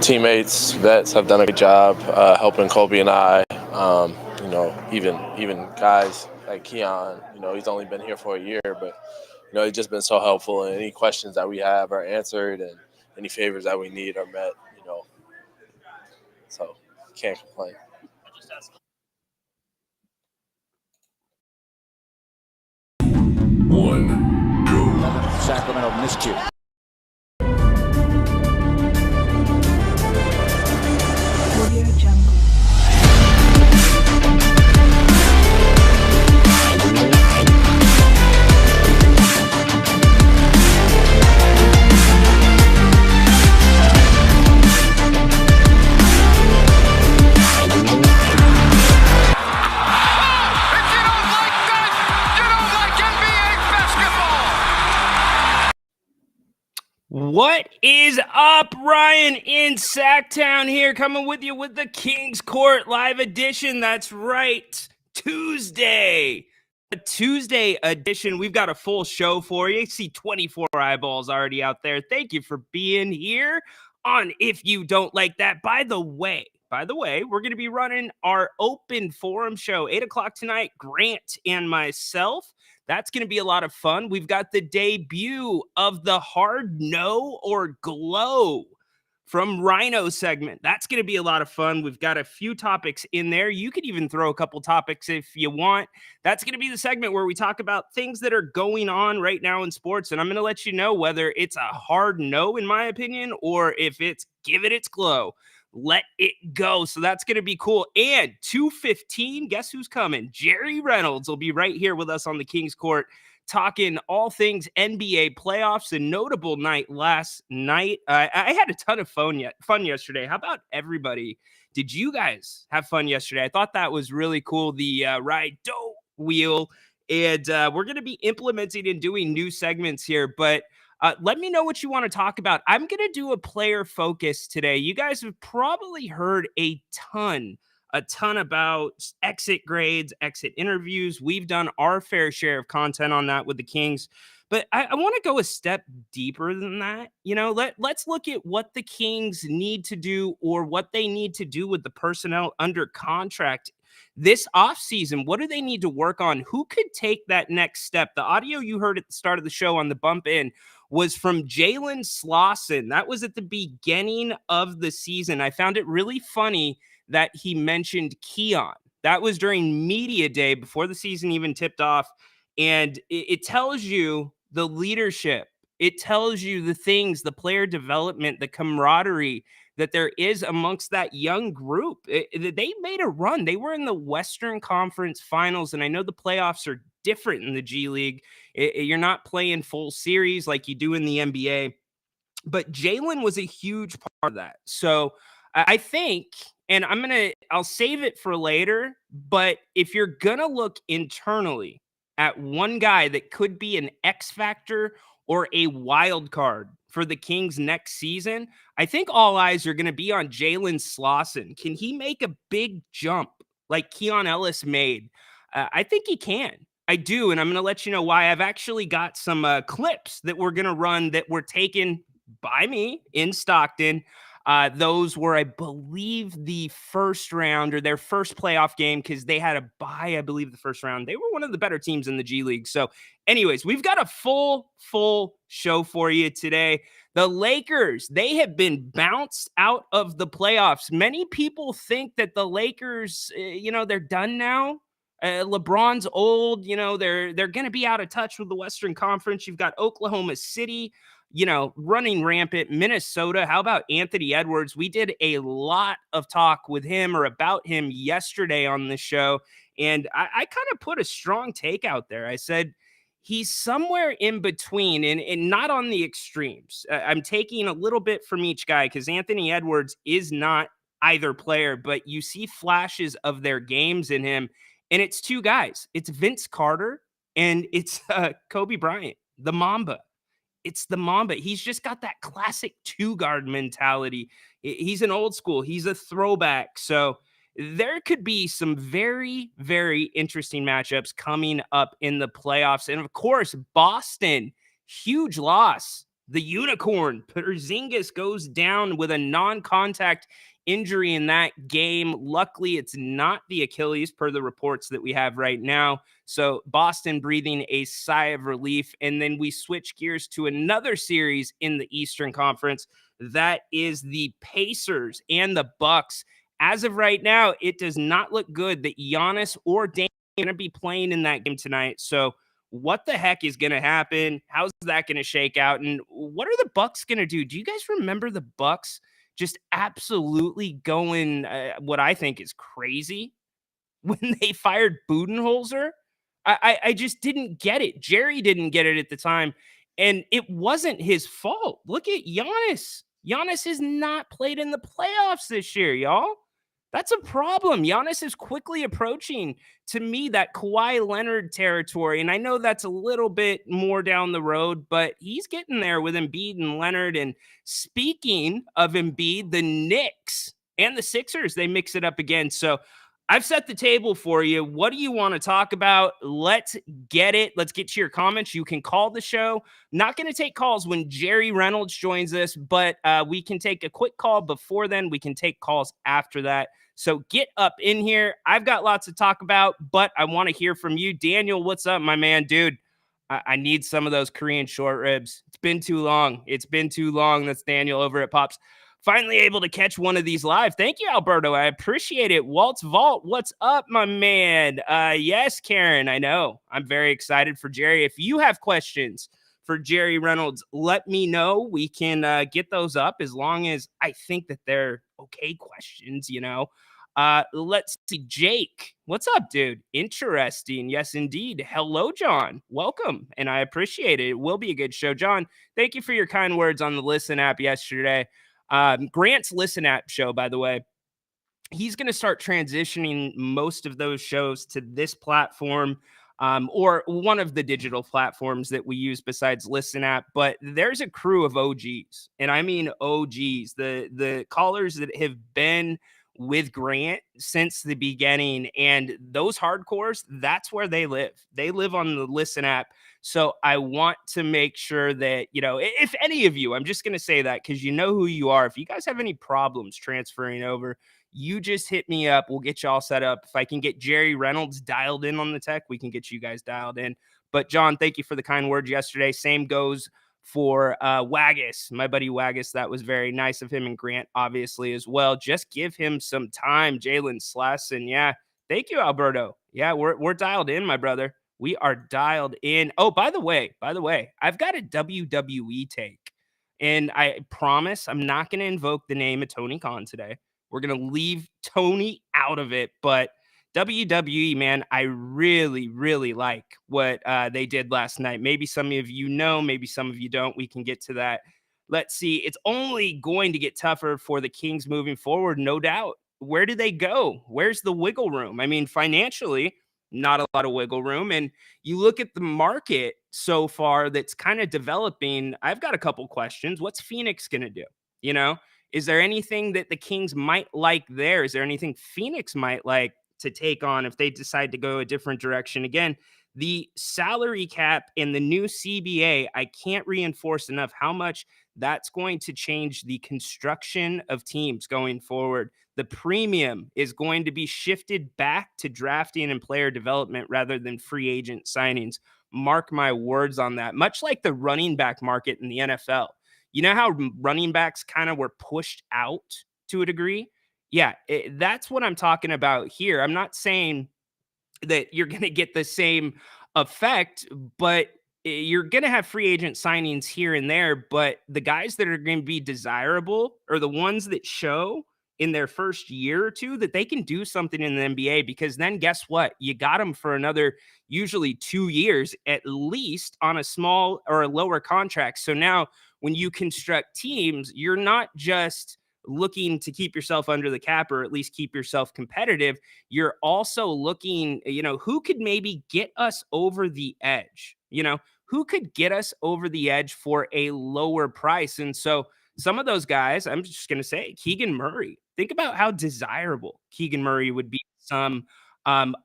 Teammates, vets have done a good job helping Kobe and I. Even guys like Keon. He's only been here for a year, but he's just been so helpful. And any questions that we have are answered, and any favors that we need are met. So can't complain. One, go. Sacramento missed you. What is up, Ryan in Sacktown here, coming with you with the Kings Court live edition. That's right, Tuesday. A Tuesday edition. We've got a full show for you. I see 24 eyeballs already out there. Thank you for being here on If You Don't Like That. By the way, we're going to be running our open forum show, 8 o'clock tonight, Grant and myself. That's going to be a lot of fun. We've got the debut of the Hard No or Glow from Rhino segment. That's going to be a lot of fun. We've got a few topics in there. You could even throw a couple topics if you want. That's going to be the segment where we talk about things that are going on right now in sports. And I'm going to let you know whether it's a hard no, in my opinion, or if it's give it its glow. Let it go. So that's going to be cool. And 2:15, guess who's coming? Jerry Reynolds will be right here with us on the Kings Court talking all things NBA playoffs. A notable night last night. I had a ton of fun yesterday. How about everybody? Did you guys have fun yesterday? I thought that was really cool. The ride dope wheel. And we're going to be implementing and doing new segments here, but let me know what you want to talk about. I'm going to do a player focus today. You guys have probably heard a ton about exit grades, exit interviews. We've done our fair share of content on that with the Kings. But I want to go a step deeper than that. Let's look at what the Kings need to do or what they need to do with the personnel under contract this offseason. What do they need to work on? Who could take that next step? The audio you heard at the start of the show on the bump in was from Jalen Slauson. That was at the beginning of the season. I found it really funny that he mentioned Keon. That was during media day before the season even tipped off. And it tells you the leadership. It tells you the things, the player development, the camaraderie that there is amongst that young group. They made a run. They were in the Western Conference Finals, and I know the playoffs are different in the G League. You're not playing full series like you do in the NBA, but Jalen was a huge part of that. So I think, and I'll save it for later, but if you're going to look internally at one guy that could be an X factor or a wild card for the Kings next season, I think all eyes are going to be on Jalen Slauson. Can he make a big jump like Keon Ellis made? I think he can. I do, and I'm going to let you know why. I've actually got some clips that we're going to run that were taken by me in Stockton. Those were, I believe, the first round or their first playoff game because they had a bye, I believe, the first round. They were one of the better teams in the G League. So anyways, we've got a full show for you today. The Lakers, they have been bounced out of the playoffs. Many people think that the Lakers, they're done now. LeBron's old, they're going to be out of touch with the Western Conference. You've got Oklahoma City, running rampant. Minnesota. How about Anthony Edwards? We did a lot of talk with him or about him yesterday on the show. And I kind of put a strong take out there. I said, he's somewhere in between and not on the extremes. I'm taking a little bit from each guy because Anthony Edwards is not either player, but you see flashes of their games in him. And it's two guys. It's Vince Carter and it's Kobe Bryant, the Mamba. It's the Mamba. He's just got that classic two guard mentality. He's an old school, he's a throwback. So there could be some very, very interesting matchups coming up in the playoffs. And of course, Boston, huge loss. The Unicorn, Porzingis goes down with a non contact injury in that game. Luckily, it's not the Achilles, per the reports that we have right now. So Boston breathing a sigh of relief. And then we switch gears to another series in the Eastern Conference. That is the Pacers and the Bucks. As of right now, it does not look good that Giannis or Dame are going to be playing in that game tonight. So what the heck is going to happen? How's that going to shake out? And what are the Bucks going to do? Do you guys remember the Bucks just absolutely going what I think is crazy when they fired Budenholzer? I just didn't get it. Jerry didn't get it at the time, and it wasn't his fault. Look at Giannis. Giannis has not played in the playoffs this year, y'all. That's a problem. Giannis is quickly approaching, to me, that Kawhi Leonard territory. And I know that's a little bit more down the road, but he's getting there with Embiid and Leonard. And speaking of Embiid, the Knicks and the Sixers, they mix it up again. So I've set the table for you. What do you want to talk about? Let's get it. Let's get to your comments. You can call the show. Not going to take calls when Jerry Reynolds joins us, but we can take a quick call before then. We can take calls after that. So get up in here. I've got lots to talk about, but I want to hear from you. Daniel, what's up, my man? Dude, I need some of those Korean short ribs. It's been too long. It's been too long. That's Daniel over at Pops. Finally able to catch one of these live. Thank you, Alberto. I appreciate it. Walt's Vault, what's up, my man? Yes, Karen, I know. I'm very excited for Jerry. If you have questions for Jerry Reynolds, let me know. We can get those up as long as I think that they're okay questions, you know. Let's see. Jake, what's up, dude? Interesting. Yes, indeed. Hello, John. Welcome, and I appreciate it. It will be a good show. John, thank you for your kind words on the Listen app yesterday. Grant's Listen app show, by the way, he's going to start transitioning most of those shows to this platform, or one of the digital platforms that we use besides Listen app. But there's a crew of OGs, and I mean OGs, the callers that have been with Grant since the beginning, and those hardcores, that's where they live. They live on the Listen app. So I want to make sure that, you know, if any of you, I'm just going to say that because you know who you are. If you guys have any problems transferring over, you just hit me up. We'll get you all set up. If I can get Jerry Reynolds dialed in on the tech, we can get you guys dialed in. But John, thank you for the kind words yesterday. Same goes for Waggis, my buddy Waggis. That was very nice of him, and Grant obviously as well. Just give him some time. Jalen Slesson. Yeah. Thank you, Alberto. Yeah, we're dialed in, my brother. We are dialed in. Oh, by the way, I've got a WWE take, and I promise I'm not going to invoke the name of Tony Khan today. We're going to leave Tony out of it, but WWE, man, I really, really like what they did last night. Maybe some of you know, maybe some of you don't. We can get to that. Let's see. It's only going to get tougher for the Kings moving forward, no doubt. Where do they go? Where's the wiggle room? I mean, financially, not a lot of wiggle room. And you look at the market so far that's kind of developing. I've got a couple questions. What's Phoenix going to do? You know, is there anything that the Kings might like there? Is there anything Phoenix might like to take on if they decide to go a different direction? Again, the salary cap and the new CBA, I can't reinforce enough how much that's going to change the construction of teams going forward. The premium is going to be shifted back to drafting and player development rather than free agent signings. Mark my words on that. Much like the running back market in the NFL. You know how running backs kind of were pushed out to a degree? Yeah, that's what I'm talking about here. I'm not saying that you're going to get the same effect, but you're going to have free agent signings here and there. But the guys that are going to be desirable are the ones that show in their first year or two that they can do something in the NBA, because then guess what? You got them for another, usually 2 years at least, on a small or a lower contract. So now when you construct teams, you're not just looking to keep yourself under the cap or at least keep yourself competitive, you're also looking, who could maybe get us over the edge? Who could get us over the edge for a lower price? And so some of those guys, I'm just going to say Keegan Murray. Think about how desirable Keegan Murray would be to some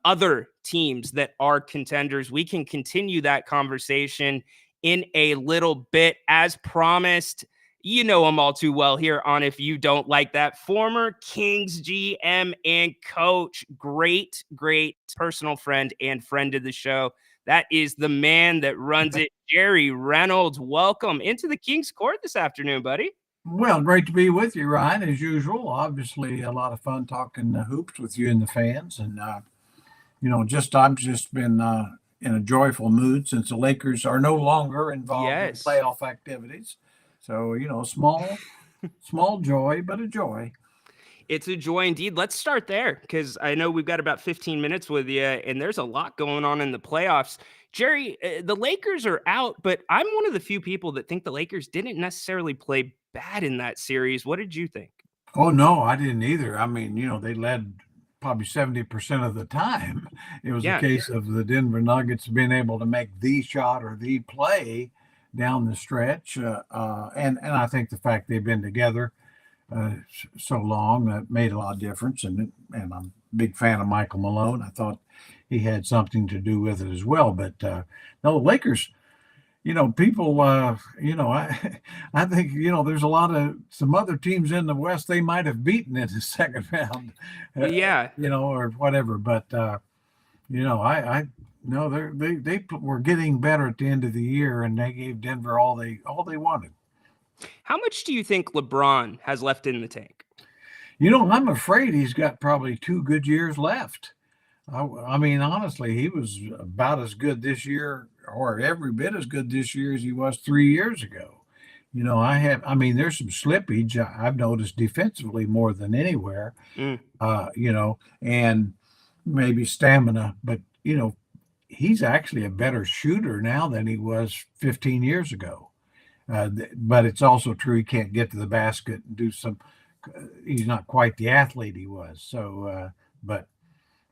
other teams that are contenders. We can continue that conversation in a little bit. As promised, you know him all too well here on If You Don't Like That. Former Kings GM and coach, great personal friend and friend of the show. That is the man that runs it, Jerry Reynolds. Welcome into the King's Court this afternoon, buddy. Well, great to be with you, Ryan, as usual. Obviously, a lot of fun talking hoops with you and the fans. And, I've just been in a joyful mood since the Lakers are no longer involved in playoff activities. So, small joy, but a joy. It's a joy indeed. Let's start there because I know we've got about 15 minutes with you, and there's a lot going on in the playoffs. Jerry, the Lakers are out, but I'm one of the few people that think the Lakers didn't necessarily play bad in that series. What did you think? Oh, no, I didn't either. I mean, they led probably 70% of the time. It was a case of the Denver Nuggets being able to make the shot or the play down the stretch. And I think the fact they've been together so long, that made a lot of difference. And I'm a big fan of Michael Malone. I thought he had something to do with it as well. But no, the Lakers, people, I think, there's a lot of some other teams in the West they might have beaten in the second round. Or whatever. But, I no, they were getting better at the end of the year, and they gave Denver all they wanted. How much do you think LeBron has left in the tank? I'm afraid he's got probably 2 good years left. I mean, honestly, he was about as good this year, or every bit as good this year as he was 3 years ago. There's some slippage I've noticed defensively more than anywhere, and maybe stamina, but, he's actually a better shooter now than he was 15 years ago. But it's also true he can't get to the basket and do he's not quite the athlete he was. So, but,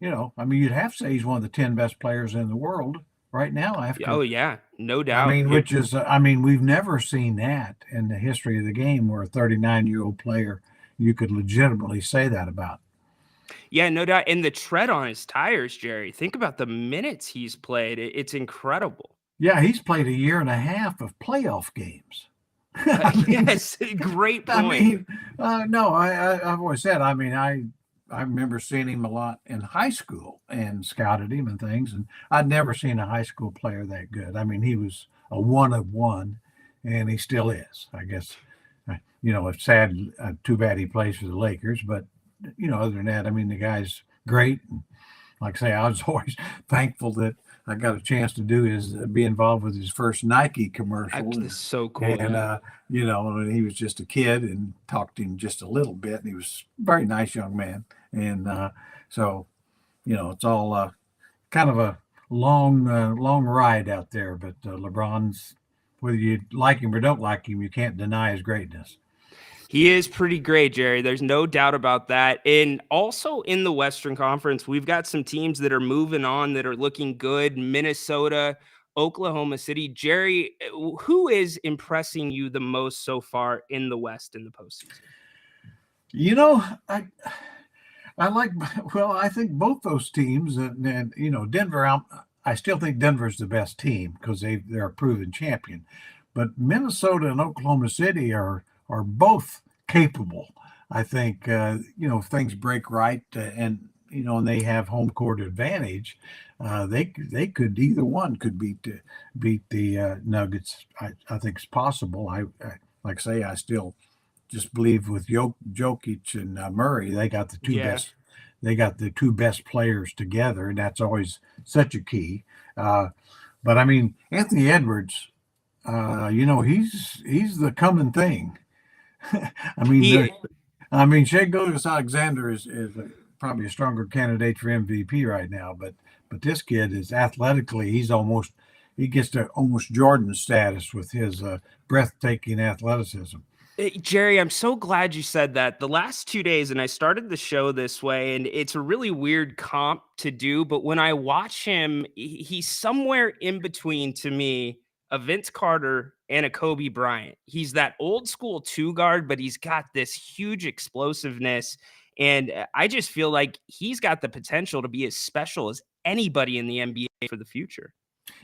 you'd have to say he's one of the 10 best players in the world right now. Oh, yeah, no doubt. We've never seen that in the history of the game where a 39-year-old player, you could legitimately say that about. Yeah, no doubt. And the tread on his tires, Jerry, think about the minutes he's played. It's incredible. Yeah, he's played 1.5 years of playoff games. Yes, great point. I've always said, I remember seeing him a lot in high school and scouted him and things, and I'd never seen a high school player that good. I mean, he was a one of one, and he still is. I guess, it's sad, too bad he plays for the Lakers, but, other than that, the guy's great. And like I say, I was always thankful that I got a chance to be involved with his first Nike commercial. That's so cool. And, when he was just a kid, and talked to him just a little bit, and he was a very nice young man. And so, it's all kind of a long ride out there. But LeBron's, whether you like him or don't like him, you can't deny his greatness. He is pretty great, Jerry. There's no doubt about that. And also in the Western Conference, we've got some teams that are moving on that are looking good. Minnesota, Oklahoma City. Jerry, who is impressing you the most so far in the West in the postseason? I think both those teams, and Denver, I still think Denver's the best team because they're a proven champion. But Minnesota and Oklahoma City are both capable. I think, if things break right and they have home court advantage, they could, either one could beat the Nuggets. I think it's possible. I like I say, I still just believe with Jokic and Murray, they got the two best. They got the 2 best players together, and that's always such a key. But Anthony Edwards, he's the coming thing. Shai Gilgeous-Alexander is probably a stronger candidate for MVP right now, but this kid is athletically, he gets to almost Jordan status with his breathtaking athleticism. Jerry, I'm so glad you said that. The last 2 days, and I started the show this way, and it's a really weird comp to do, but when I watch him, he's somewhere in between to me a Vince Carter and a Kobe Bryant. He's that old school two guard, but he's got this huge explosiveness. And I just feel like he's got the potential to be as special as anybody in the NBA for the future.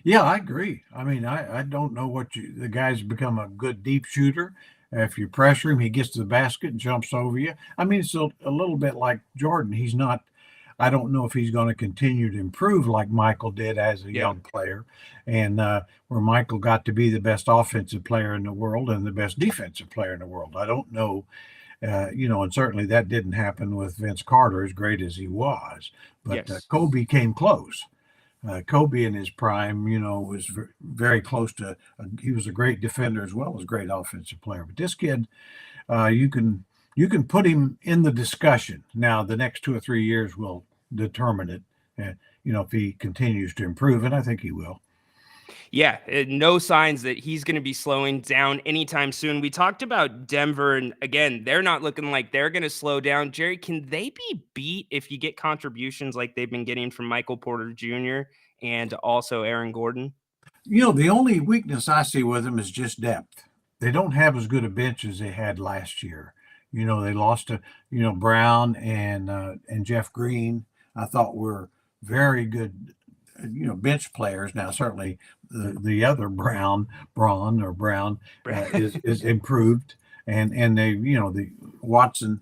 Yeah, I agree. I mean, I don't know the guy's become a good deep shooter. If you pressure him, he gets to the basket and jumps over you. I mean, it's a little bit like Jordan. He's not, I don't know if he's going to continue to improve like Michael did as a young player, and where Michael got to be the best offensive player in the world and the best defensive player in the world. I don't know, and certainly that didn't happen with Vince Carter, as great as he was. But Kobe came close. Kobe in his prime, was very close to. He was a great defender as well as a great offensive player. But this kid, you can put him in the discussion. Now, the next 2 or 3 years will determine it. If he continues to improve, and I think he will. Yeah, no signs that he's going to be slowing down anytime soon. We talked about Denver, and again, they're not looking like they're going to slow down. Jerry, can they be beat if you get contributions like they've been getting from Michael Porter Jr. and also Aaron Gordon? The only weakness I see with them is just depth. They don't have as good a bench as they had last year. They lost to, Brown and Jeff Green. I thought were very good, bench players. Now, certainly the other Brown is improved, and they, the Watson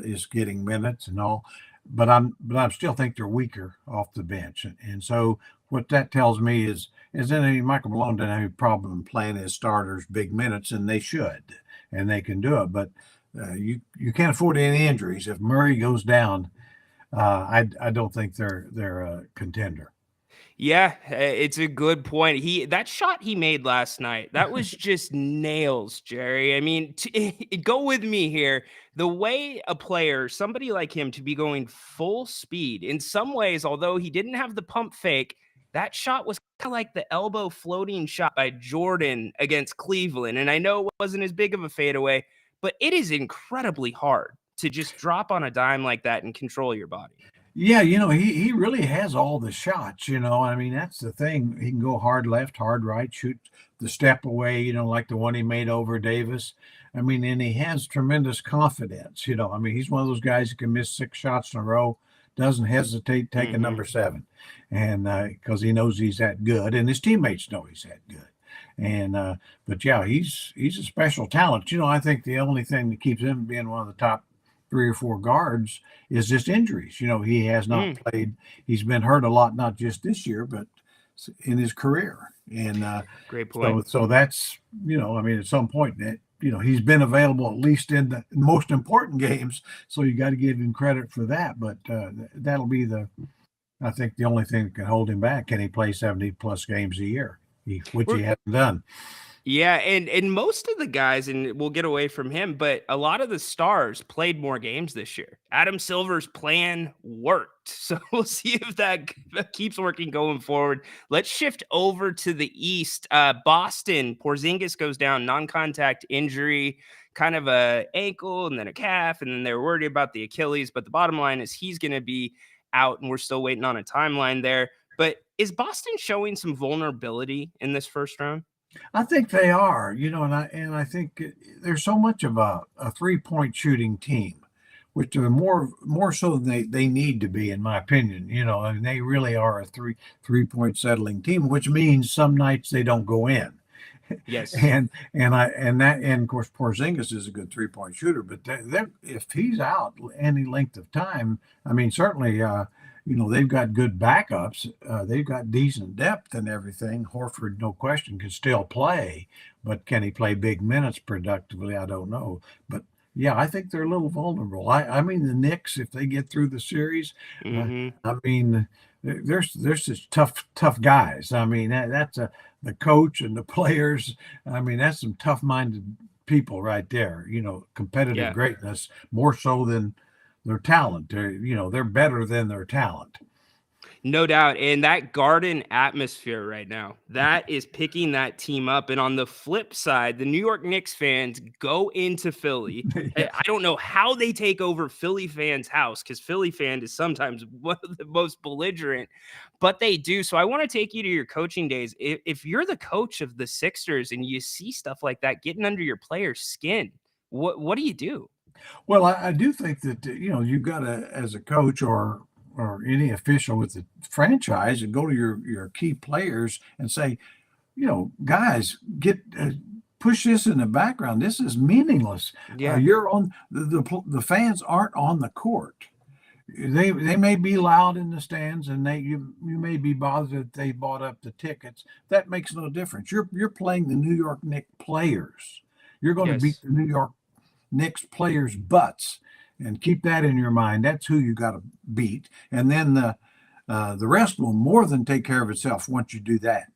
is getting minutes and all, but I still think they're weaker off the bench, and so what that tells me is that Michael Malone doesn't have any problem playing his starters big minutes, and they should, and they can do it, but you can't afford any injuries. If Murray goes down, I don't think they're a contender. Yeah, it's a good point. That shot he made last night, that was just nails, Jerry. I mean, go with me here. The way a player, somebody like him, to be going full speed, in some ways, although he didn't have the pump fake, that shot was kind of like the elbow floating shot by Jordan against Cleveland. And I know it wasn't as big of a fadeaway, but it is incredibly hard to just drop on a dime like that and control your body. Yeah, he really has all the shots, I mean, that's the thing. He can go hard left, hard right, shoot the step away, like the one he made over Davis. I mean, and he has tremendous confidence, I mean, he's one of those guys who can miss 6 shots in a row, doesn't hesitate taking number 7, and because he knows he's that good, and his teammates know he's that good. And but yeah, he's a special talent. I think the only thing that keeps him being one of the top 3 or 4 guards is just injuries. He has not played. He's been hurt a lot, not just this year, but in his career. And great point. So that's, I mean, at some point that, he's been available at least in the most important games. So you got to give him credit for that. But that'll be I think the only thing that can hold him back. Can he play 70 plus games a year, which he hasn't done? Yeah, and most of the guys, and we'll get away from him, but a lot of the stars played more games this year. Adam Silver's plan worked. So we'll see if that keeps working going forward. Let's shift over to the East. Boston, Porzingis goes down, non-contact injury, kind of a ankle and then a calf, and then they're worried about the Achilles. But the bottom line is he's going to be out, and we're still waiting on a timeline there. But is Boston showing some vulnerability in this first round? I think they are, and I think there's so much of a 3-point shooting team, which are more so than they need to be, in my opinion. And they really are a 3-point settling team, which means some nights they don't go in. Yes, and of course Porzingis is a good 3-point shooter, but if he's out any length of time, I mean, certainly. They've got good backups. They've got decent depth and everything. Horford, no question, can still play, but can he play big minutes productively? I don't know. But yeah, I think they're a little vulnerable. I mean, the Knicks, if they get through the series, I mean, there's just tough guys. I mean, that's the coach and the players. I mean, that's some tough-minded people right there. Competitive greatness more so than their talent. They're better than their talent. No doubt. And that Garden atmosphere right now, that is picking that team up. And on the flip side, the New York Knicks fans go into Philly. Yeah. I don't know how they take over Philly fans' house, because Philly fan is sometimes one of the most belligerent, but they do. So I want to take you to your coaching days. If you're the coach of the Sixers and you see stuff like that getting under your player's skin, what do you do? Well, I do think that you've got to, as a coach or any official with the franchise, and go to your key players and say, guys, get push this in the background. This is meaningless. Yeah. You're on the fans aren't on the court. They may be loud in the stands, and you may be bothered that they bought up the tickets. That makes no difference. You're playing the New York Knicks players. You're going to beat the New York Knicks players' butts, and keep that in your mind. That's who you got to beat, and then the rest will more than take care of itself once you do that.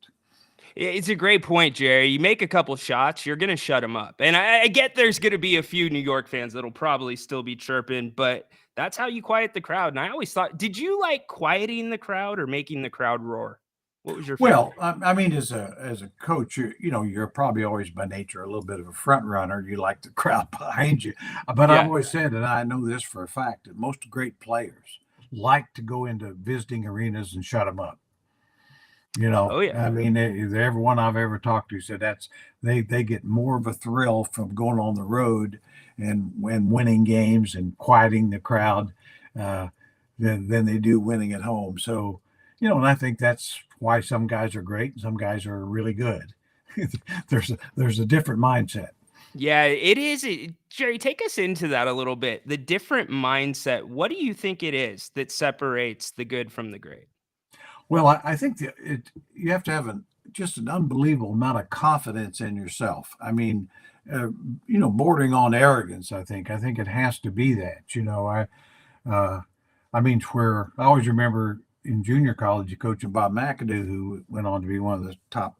It's a great point, Jerry. You make a couple shots, you're going to shut them up. And I get there's going to be a few New York fans that'll probably still be chirping, but that's how you quiet the crowd. And I always thought, did you like quieting the crowd or making the crowd roar? What was your favorite? Well, I mean, as a coach, you're probably always by nature a little bit of a front runner. You like the crowd behind you. But I've always said, and I know this for a fact, that most great players like to go into visiting arenas and shut them up. Oh, yeah. I mean, everyone I've ever talked to said they get more of a thrill from going on the road and winning games and quieting the crowd than they do winning at home. So, and I think that's why some guys are great and some guys are really good. There's a different mindset. Yeah, it is. Jerry, take us into that a little bit. The different mindset. What do you think it is that separates the good from the great? Well, I think that you have to have just an unbelievable amount of confidence in yourself. I mean, bordering on arrogance. I think it has to be that. I mean, where I always remember in junior college, coaching Bob McAdoo, who went on to be one of the top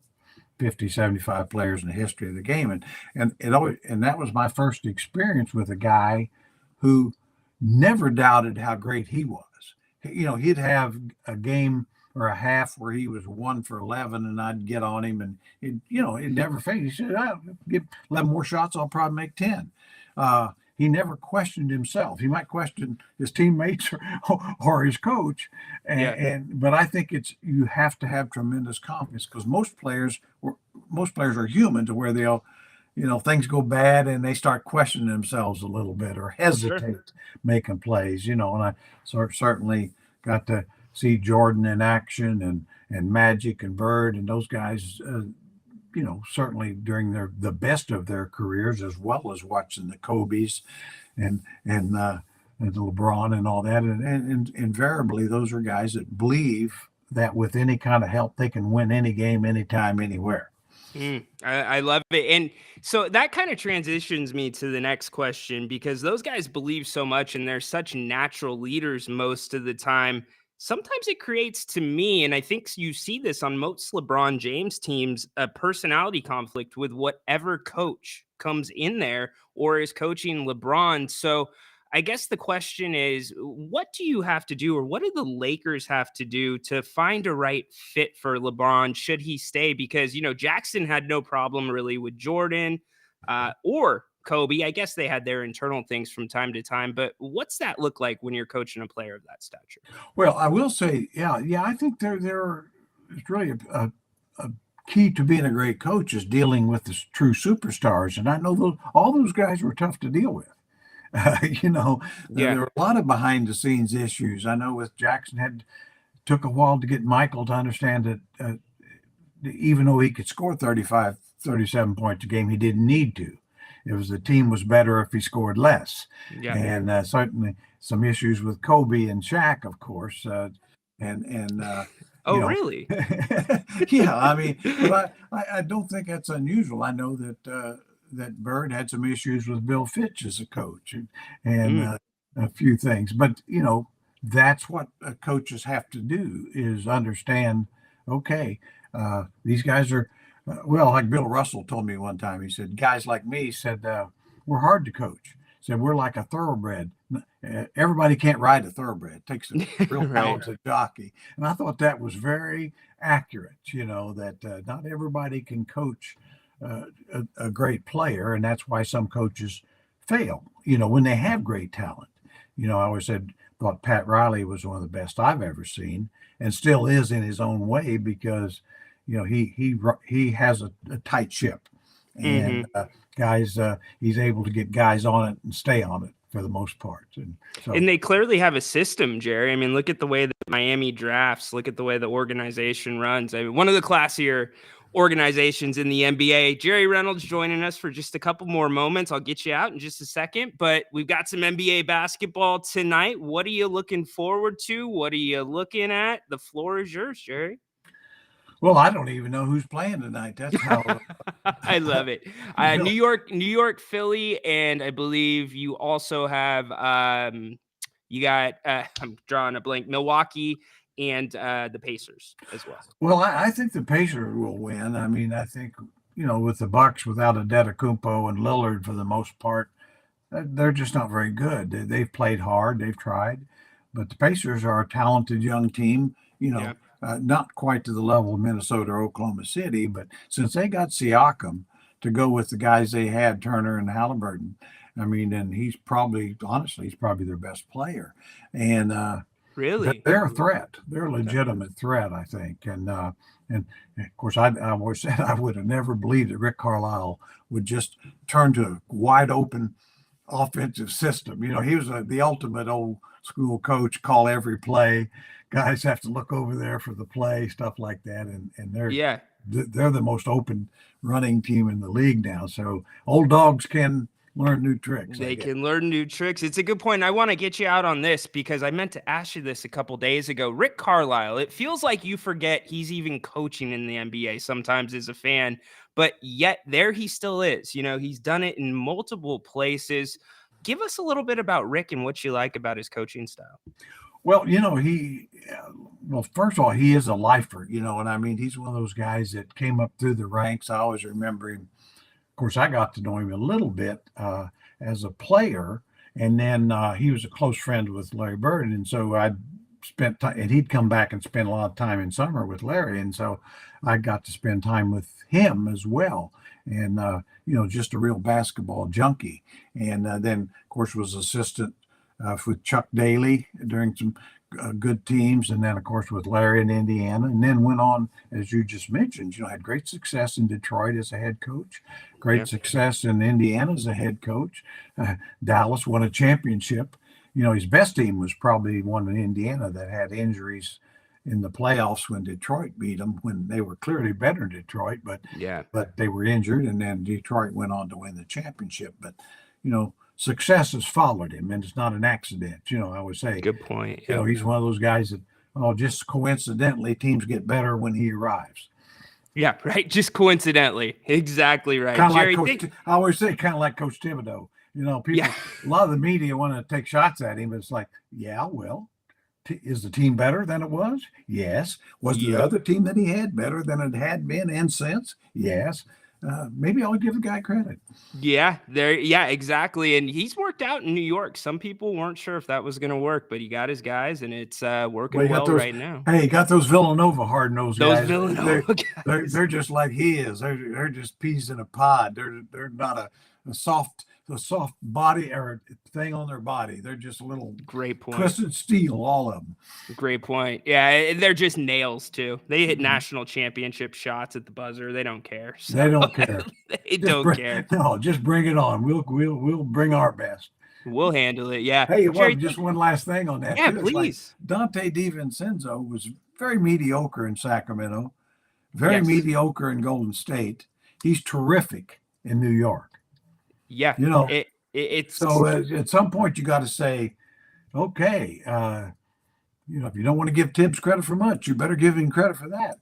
50, 75 players in the history of the game, and that was my first experience with a guy who never doubted how great he was. He'd have a game or a half where he was 1 for 11, and I'd get on him, and it never faded. He said, "I'll get 11 more shots, I'll probably make 10." He never questioned himself. He might question his teammates or his coach, but I think you have to have tremendous confidence, because most players are human, to where they'll, things go bad and they start questioning themselves a little bit or hesitate making plays. And I certainly got to see Jordan in action and Magic and Bird and those guys, certainly during the best of their careers, as well as watching the Kobe's and the LeBron and all that. And invariably, those are guys that believe that with any kind of help, they can win any game, anytime, anywhere. I love it. And so that kind of transitions me to the next question, because those guys believe so much and they're such natural leaders most of the time. Sometimes it creates, to me, and I think you see this on most LeBron James teams, a personality conflict with whatever coach comes in there or is coaching LeBron. So I guess the question is, what do you have to do, or what do the Lakers have to do to find a right fit for LeBron should he stay? Because, Jackson had no problem really with Jordan or Kobe. I guess they had their internal things from time to time, but what's that look like when you're coaching a player of that stature? Well, I will say, I think it's really a key to being a great coach is dealing with the true superstars. And I know all those guys were tough to deal with. There were a lot of behind the scenes issues. I know with Jackson took a while to get Michael to understand that even though he could score 35, 37 points a game, he didn't need to. The team was better if he scored less. Yeah. And certainly some issues with Kobe and Shaq, of course. Really? Yeah, I mean, but I don't think that's unusual. I know that Bird had some issues with Bill Fitch as a coach and a few things. But, that's what coaches have to do, is understand, okay, these guys are, like Bill Russell told me one time, he said, guys like me said, we're hard to coach. said we're like a thoroughbred. Everybody can't ride a thoroughbred. It takes a real Right. talented jockey. And I thought that was very accurate, that not everybody can coach a great player. And that's why some coaches fail, when they have great talent. I always thought Pat Riley was one of the best I've ever seen and still is in his own way because, he has a tight ship and guys, he's able to get guys on it and stay on it for the most part. And they clearly have a system, Jerry. I mean, look at the way that Miami drafts. Look at the way the organization runs. I mean, one of the classier organizations in the NBA. Jerry Reynolds joining us for just a couple more moments. I'll get you out in just a second, but we've got some NBA basketball tonight. What are you looking forward to? What are you looking at? The floor is yours, Jerry. Well, I don't even know who's playing tonight. That's how I love it. New York, Philly, and I believe you also have you got I'm drawing a blank, Milwaukee and the Pacers as well. Well, I think the Pacers will win. I mean, I think, with the Bucks without Antetokounmpo and Lillard for the most part, they're just not very good. They've played hard. They've tried. But the Pacers are a talented young team, Yeah. Not quite to the level of Minnesota or Oklahoma City, but since they got Siakam to go with the guys they had, Turner and Halliburton, I mean, and he's probably their best player. And really, they're a threat. They're a legitimate threat, I think. And of course, I always said I would have never believed that Rick Carlisle would just turn to a wide open offensive system. He was the ultimate old school coach, call every play. Guys have to look over there for the play, stuff like that. And they're the most open running team in the league now. So old dogs can learn new tricks. They can learn new tricks. It's a good point. I want to get you out on this because I meant to ask you this a couple days ago. Rick Carlisle, it feels like you forget he's even coaching in the NBA sometimes as a fan, but yet there he still is. He's done it in multiple places. Give us a little bit about Rick and what you like about his coaching style. Well, first of all, he is a lifer, and I mean, he's one of those guys that came up through the ranks. I always remember him. Of course, I got to know him a little bit as a player, and then he was a close friend with Larry Bird, and so I spent time, and he'd come back and spend a lot of time in summer with Larry, and so I got to spend time with him as well, and just a real basketball junkie, and then of course was assistant with Chuck Daly during some good teams, and then of course with Larry in Indiana, and then went on, as you just mentioned, had great success in Detroit as a head coach, great success in Indiana as a head coach. Dallas won a championship. His best team was probably one in Indiana that had injuries in the playoffs when Detroit beat them, when they were clearly better than Detroit, but they were injured, and then Detroit went on to win the championship. But success has followed him, and it's not an accident. I would say. Good point. He's one of those guys that, just coincidentally, teams get better when he arrives. Yeah, right. Just coincidentally. Exactly right. Jerry, I always say kind of like Coach Thibodeau. People, a lot of the media want to take shots at him, but it's like, is the team better than it was? Yes. Was the other team that he had better than it had been and since? Yes. Maybe I'll give the guy credit. Yeah, exactly. And he's worked out in New York. Some people weren't sure if that was going to work, but he got his guys, and it's working right now. Hey, he got those Villanova hard-nosed guys. Villanova guys. They're just like he is. They're just peas in a pod. They're not a soft body or thing on their body. They're just a little twisted steel, all of them. Great point. Yeah, they're just nails too. They hit national championship shots at the buzzer. They don't care. So. They don't care. They don't care. No, just bring it on. We'll bring our best. We'll handle it. Yeah. Hey, just one last thing on that. Yeah, please. Like Dante DiVincenzo was very mediocre in Sacramento, very mediocre in Golden State. He's terrific in New York. Yeah, it's so at some point you got to say, okay, if you don't want to give Tibbs credit for much, you better give him credit for that.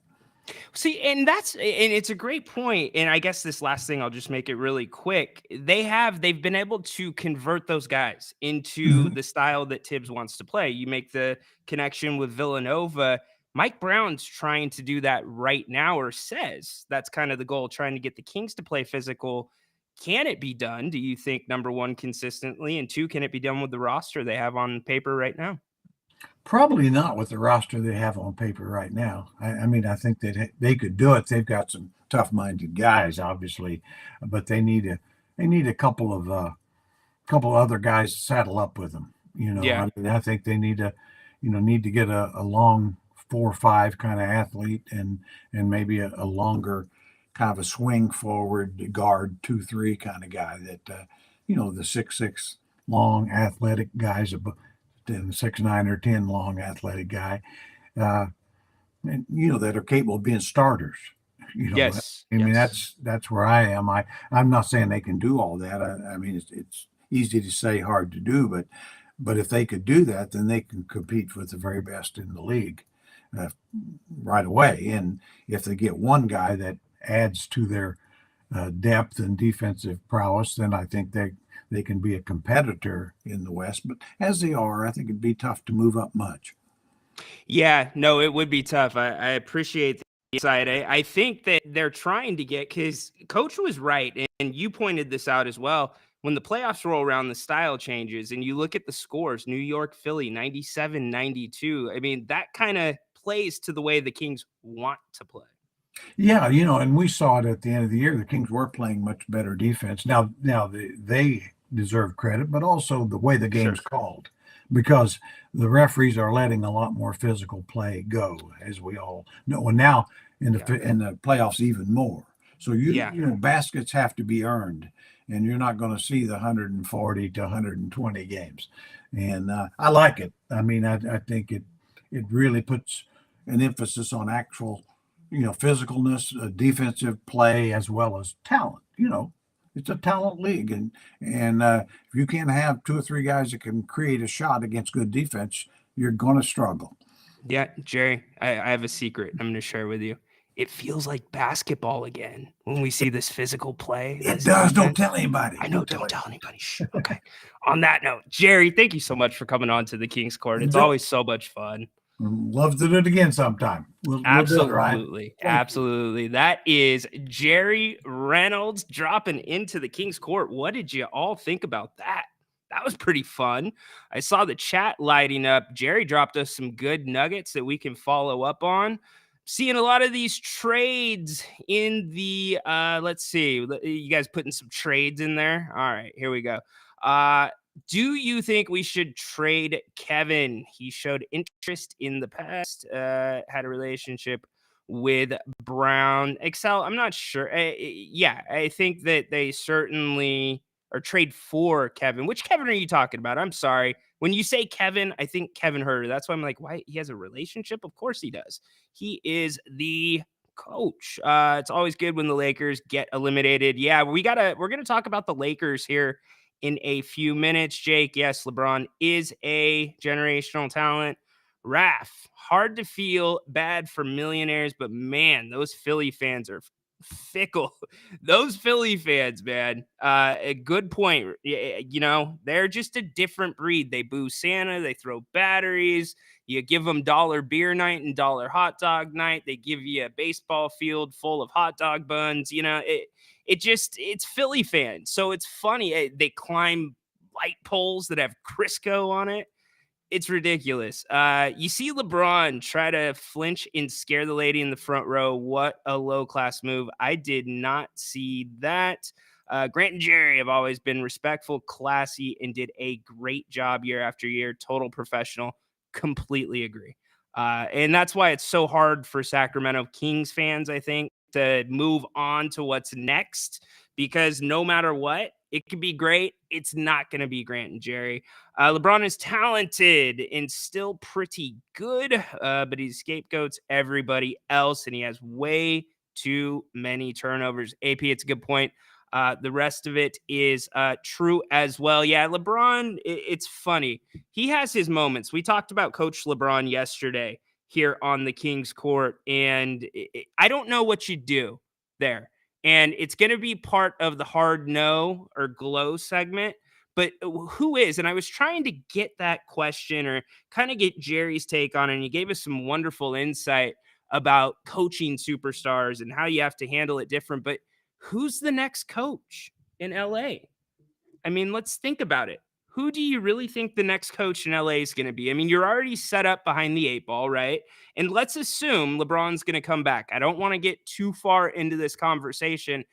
See, and it's a great point. And I guess this last thing, I'll just make it really quick. They've been able to convert those guys into the style that Tibbs wants to play. You make the connection with Villanova. Mike Brown's trying to do that right now, or says that's kind of the goal, trying to get the Kings to play physical. can it be done? Do you think, number one, consistently, and two, can it be done with the roster they have on paper right now? Probably not with the roster they have on paper right now. I mean, I think that they could do it. They've got some tough-minded guys, obviously, but they need a couple of other guys to saddle up with them. Yeah. I mean, I think they need to get a long 4-5 kind of athlete and maybe a longer kind of a swing forward guard 2-3 kind of guy that the 6'6" long athletic guys, and 6'9" or 10 long athletic guy, and that are capable of being starters. Yes. I mean, that's where I am. I'm not saying they can do all that. I mean, it's easy to say, hard to do, but if they could do that, then they can compete with the very best in the league right away. And if they get one guy that adds to their depth and defensive prowess, then I think they can be a competitor in the West. But as they are, I think it'd be tough to move up much. Yeah, no, it would be tough. I appreciate the insight. I think that they're trying to get, because Coach was right, and you pointed this out as well. When the playoffs roll around, the style changes, and you look at the scores, New York, Philly, 97-92. I mean, that kind of plays to the way the Kings want to play. Yeah, and we saw it at the end of the year. The Kings were playing much better defense. Now they deserve credit, but also the way the game's called, because the referees are letting a lot more physical play go, as we all know. And now in the playoffs, even more. So baskets have to be earned, and you're not going to see the 140 to 120 games. And I like it. I mean, I think it really puts an emphasis on actual, physicalness, defensive play, as well as talent. It's a talent league, and if you can't have 2 or 3 guys that can create a shot against good defense, you're going to struggle. Yeah, Jerry, I have a secret I'm going to share with you. It feels like basketball again when we see this physical play. It does. Don't tell anybody. I know. Don't tell anybody. Shh. Okay. On that note, Jerry, thank you so much for coming on to the Kings Court. It's always so much fun. Love to do it again sometime. Absolutely. Absolutely. That is Jerry Reynolds dropping into the Kings Court. What did you all think about that? That was pretty fun. I saw the chat lighting up. Jerry dropped us some good nuggets that we can follow up on. Seeing a lot of these trades in the, let's see, you guys putting some trades in there? All right, here we go. Do you think we should trade Kevin? He showed interest in the past, had a relationship with Brown. Excel, I'm not sure. Yeah, I think that they certainly, or trade for Kevin. Which Kevin are you talking about? I'm sorry. When you say Kevin, I think Kevin Huerter. That's why I'm like, why? He has a relationship? Of course he does. He is the coach. It's always good when the Lakers get eliminated. Yeah, we're going to talk about the Lakers here in a few minutes. Jake, yes, LeBron is a generational talent. Raph, hard to feel bad for millionaires, but man, those Philly fans are fickle. Those Philly fans, man. A good point. They're just a different breed. They boo Santa. They throw batteries. You give them $1 beer night and $1 hot dog night. They give you a baseball field full of hot dog buns. It's Philly fans. So it's funny. They climb light poles that have Crisco on it. It's ridiculous. You see LeBron try to flinch and scare the lady in the front row. What a low-class move. I did not see that. Grant and Jerry have always been respectful, classy, and did a great job year after year. Total professional. Completely agree. And that's why it's so hard for Sacramento Kings fans, I think, to move on to what's next, because no matter what, it could be great. It's not going to be Grant and Jerry. LeBron is talented and still pretty good, but he scapegoats everybody else, and he has way too many turnovers. AP, it's a good point. The rest of it is true as well. Yeah, LeBron, it's funny. He has his moments. We talked about Coach LeBron yesterday here on the Kings Court, and I don't know what you do there. And it's going to be part of the hard no or glow segment. But who is? And I was trying to get that question or kind of get Jerry's take on it. And he gave us some wonderful insight about coaching superstars and how you have to handle it different. But who's the next coach? in LA. I mean, let's think about it. Who do you really think the next coach in LA is going to be? I mean, you're already set up behind the 8 ball, right? And let's assume LeBron's going to come back. I don't want to get too far into this conversation.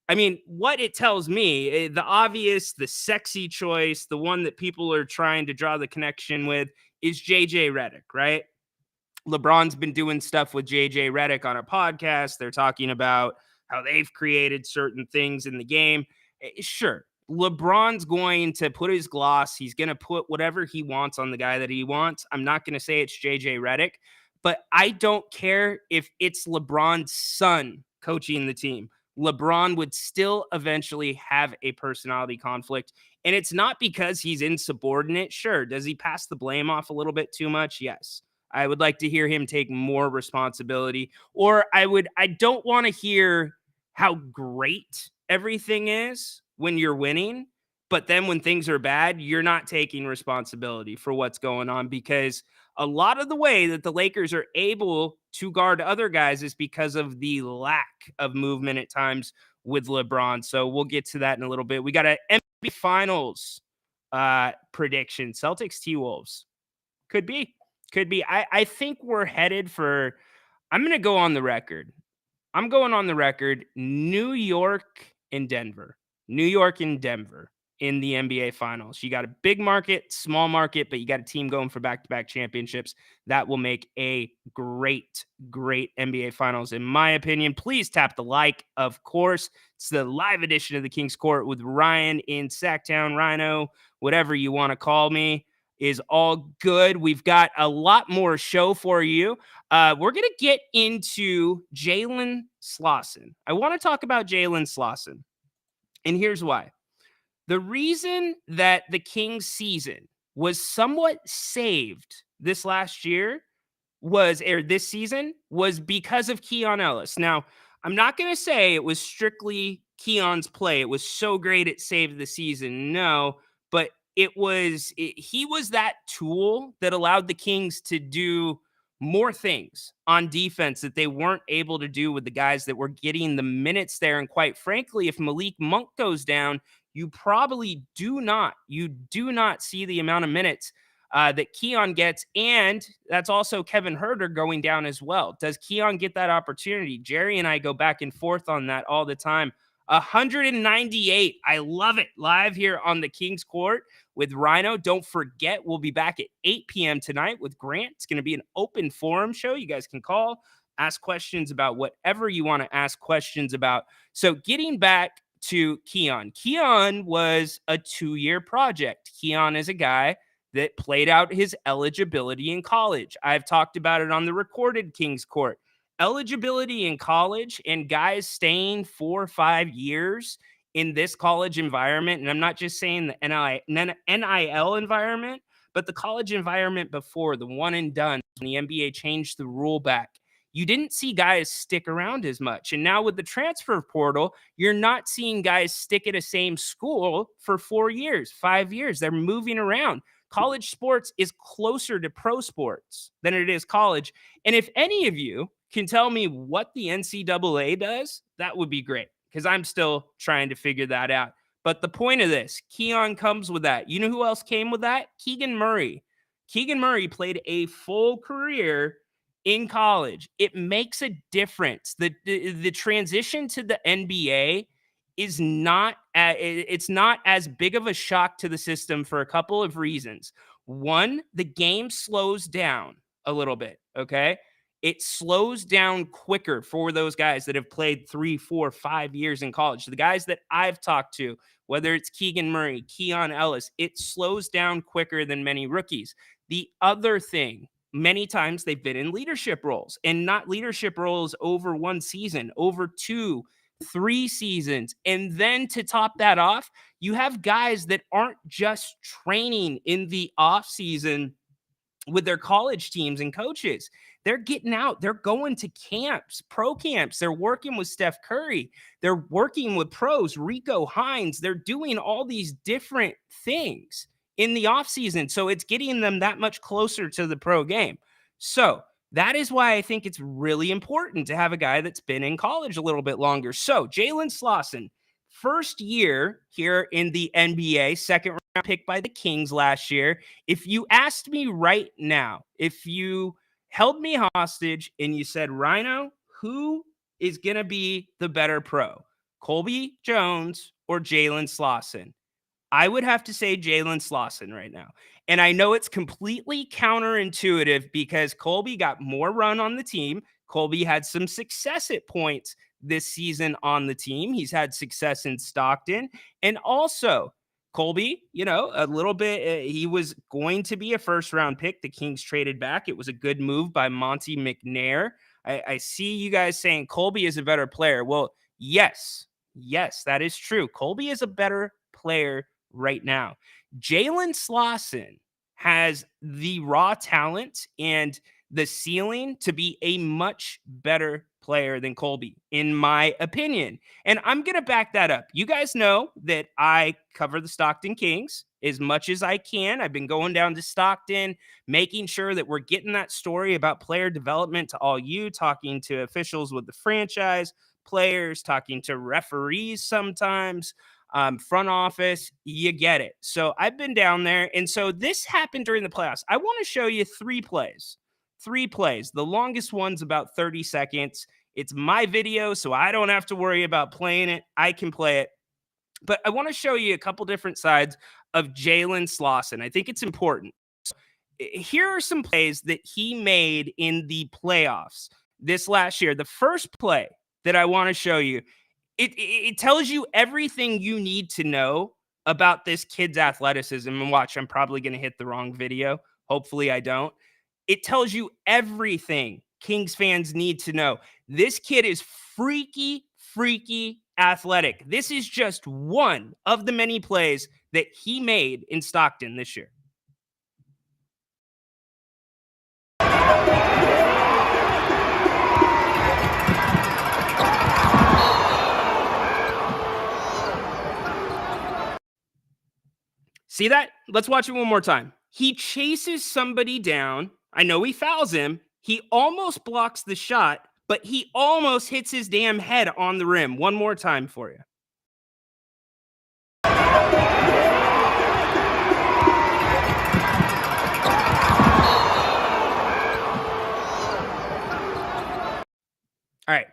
I mean, what it tells me, the obvious, the sexy choice, the one that people are trying to draw the connection with is JJ Redick, right? LeBron's been doing stuff with JJ Redick on a podcast. They're talking about how they've created certain things in the game. Sure, LeBron's going to put his gloss. He's going to put whatever he wants on the guy that he wants. I'm not going to say it's JJ Redick, but I don't care if it's LeBron's son coaching the team. LeBron would still eventually have a personality conflict. And it's not because he's insubordinate. Sure. Does he pass the blame off a little bit too much? Yes. I would like to hear him take more responsibility. Or I don't want to hear how great everything is when you're winning, but then when things are bad, you're not taking responsibility for what's going on, because a lot of the way that the Lakers are able to guard other guys is because of the lack of movement at times with LeBron. So we'll get to that in a little bit. We got an NBA Finals prediction. Celtics T-Wolves. Could be. I think we're headed for, I'm going to go on the record. I'm going on the record, New York and Denver in the NBA Finals. You got a big market, small market, but you got a team going for back-to-back championships. That will make a great NBA Finals, in my opinion. Please tap the like, of course. It's the live edition of the King's Court with Ryan in Sacktown, Rhino, whatever you want to call me, is all good. We've got a lot more show for you. We're going to get into Jalen Slawson. I want to talk about Jalen Slawson, and here's why. The reason that the Kings season was somewhat saved this season was because of Keon Ellis. Now, I'm not going to say it was strictly Keon's play. It was so great it saved the season. No, but he was that tool that allowed the Kings to do more things on defense that they weren't able to do with the guys that were getting the minutes there. And quite frankly, if Malik Monk goes down, you probably do not see the amount of minutes that Keon gets. And that's also Kevin Huerter going down as well. Does Keon get that opportunity? Jerry and I go back and forth on that all the time. 198. I love it. Live here on the King's Court with Rhino. Don't forget, we'll be back at 8 p.m. tonight with Grant. It's going to be an open forum show. You guys can call, ask questions about whatever you want to ask questions about. So getting back to Keon. Keon was a 2-year project. Keon is a guy that played out his eligibility in college. I've talked about it on the recorded King's Court. Eligibility in college and guys staying 4 or 5 years in this college environment, and I'm not just saying the NIL environment, but the college environment before, the one and done, when the NBA changed the rule back, you didn't see guys stick around as much. And now with the transfer portal, you're not seeing guys stick at a same school for 4 years, 5 years. They're moving around. College sports is closer to pro sports than it is college. And if any of you can tell me what the NCAA does, that would be great, because I'm still trying to figure that out. But the point of this, Keon comes with that. You know who else came with that? Keegan Murray. Keegan Murray played a full career in college. It makes a difference. The transition to the NBA is not as big of a shock to the system for a couple of reasons. One, the game slows down a little bit, okay? It slows down quicker for those guys that have played 3, 4, 5 years in college. The guys that I've talked to, whether it's Keegan Murray, Keon Ellis, it slows down quicker than many rookies. The other thing, many times they've been in leadership roles, and not leadership roles over 1 season, over 2, 3 seasons. And then to top that off, you have guys that aren't just training in the off season with their college teams and coaches. They're getting out. They're going to camps, pro camps. They're working with Steph Curry. They're working with pros, Rico Hines. They're doing all these different things in the offseason. So it's getting them that much closer to the pro game. So that is why I think it's really important to have a guy that's been in college a little bit longer. So Jalen Slawson, first year here in the NBA, second round pick by the Kings last year. If you asked me right now, if you held me hostage and you said, Rhino, who is going to be the better pro, Colby Jones or Jalen Slauson? I would have to say Jalen Slauson right now. And I know it's completely counterintuitive because Colby got more run on the team. Colby had some success at points this season on the team. He's had success in Stockton. And also, Colby, a little bit, he was going to be a first round pick. The Kings traded back. It was a good move by Monty McNair. I see you guys saying Colby is a better player. Well, yes, that is true. Colby is a better player right now. Jalen Slauson has the raw talent and the ceiling to be a much better player than Colby, in my opinion. And I'm going to back that up. You guys know that I cover the Stockton Kings as much as I can. I've been going down to Stockton, making sure that we're getting that story about player development to all you, talking to officials with the franchise, players, talking to referees sometimes, front office, you get it. So I've been down there. And so this happened during the playoffs. I want to show you three plays. The longest one's about 30 seconds. It's my video, so I don't have to worry about playing it. I can play it. But I want to show you a couple different sides of Jalen Slauson. I think it's important. Here are some plays that he made in the playoffs this last year. The first play that I want to show you, it tells you everything you need to know about this kid's athleticism. And watch, I'm probably going to hit the wrong video. Hopefully I don't. It tells you everything Kings fans need to know. This kid is freaky athletic. This is just one of the many plays that he made in Stockton this year. See that? Let's watch it one more time. He chases somebody down. I know he fouls him. He almost blocks the shot, but he almost hits his damn head on the rim. One more time for you. All right.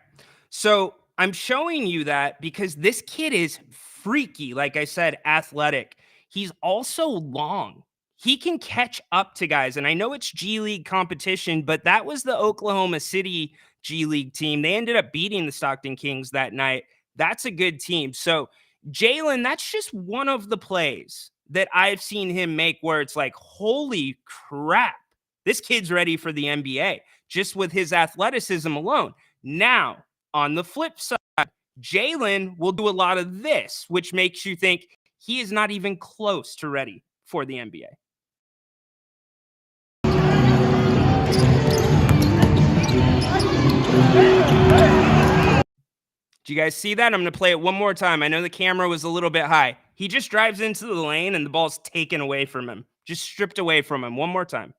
So I'm showing you that because this kid is freaky, like I said, athletic. He's also long. He can catch up to guys. And I know it's G League competition, but that was the Oklahoma City G League team. They ended up beating the Stockton Kings that night. That's a good team. So Jalen, that's just one of the plays that I've seen him make where it's like, holy crap, this kid's ready for the NBA just with his athleticism alone. Now, on the flip side, Jalen will do a lot of this, which makes you think he is not even close to ready for the NBA. Do you guys see that? I'm going to play it one more time. I know the camera was a little bit high. He just drives into the lane and the ball's taken away from him. Just stripped away from him. One more time.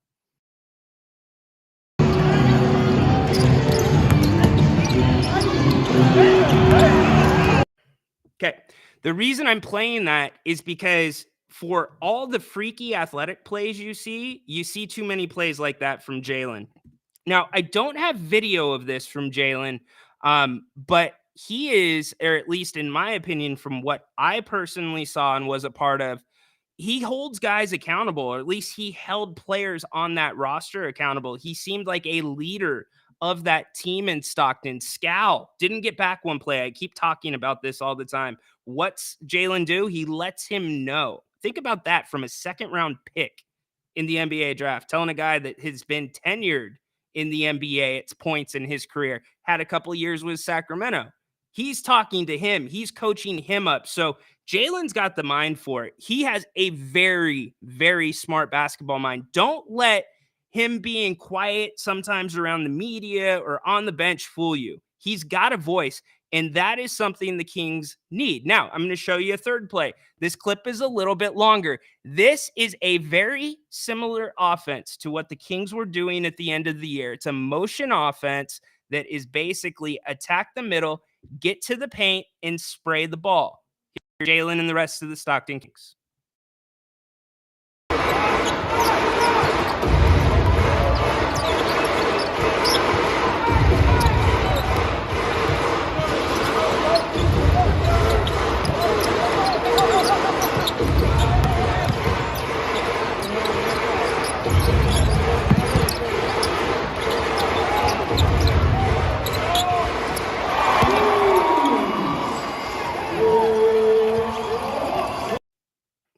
Okay. The reason I'm playing that is because for all the freaky athletic plays you see too many plays like that from Jalen. Now, I don't have video of this from Jalen, but he is, or at least in my opinion, from what I personally saw and was a part of, he holds guys accountable, or at least he held players on that roster accountable. He seemed like a leader of that team in Stockton. Scal didn't get back one play. I keep talking about this all the time. What's Jalen do? He lets him know. Think about that from a second-round pick in the NBA draft, telling a guy that has been tenured in the NBA at points in his career, had a couple of years with Sacramento. He's talking to him. He's coaching him up. So Jalen's got the mind for it. He has a very, very smart basketball mind. Don't let him being quiet sometimes around the media or on the bench fool you. He's got a voice, and that is something the Kings need. Now, I'm going to show you a third play. This clip is a little bit longer. This is a very similar offense to what the Kings were doing at the end of the year. It's a motion offense that is basically attack the middle, get to the paint, and spray the ball. Jalen and the rest of the Stockton Kings.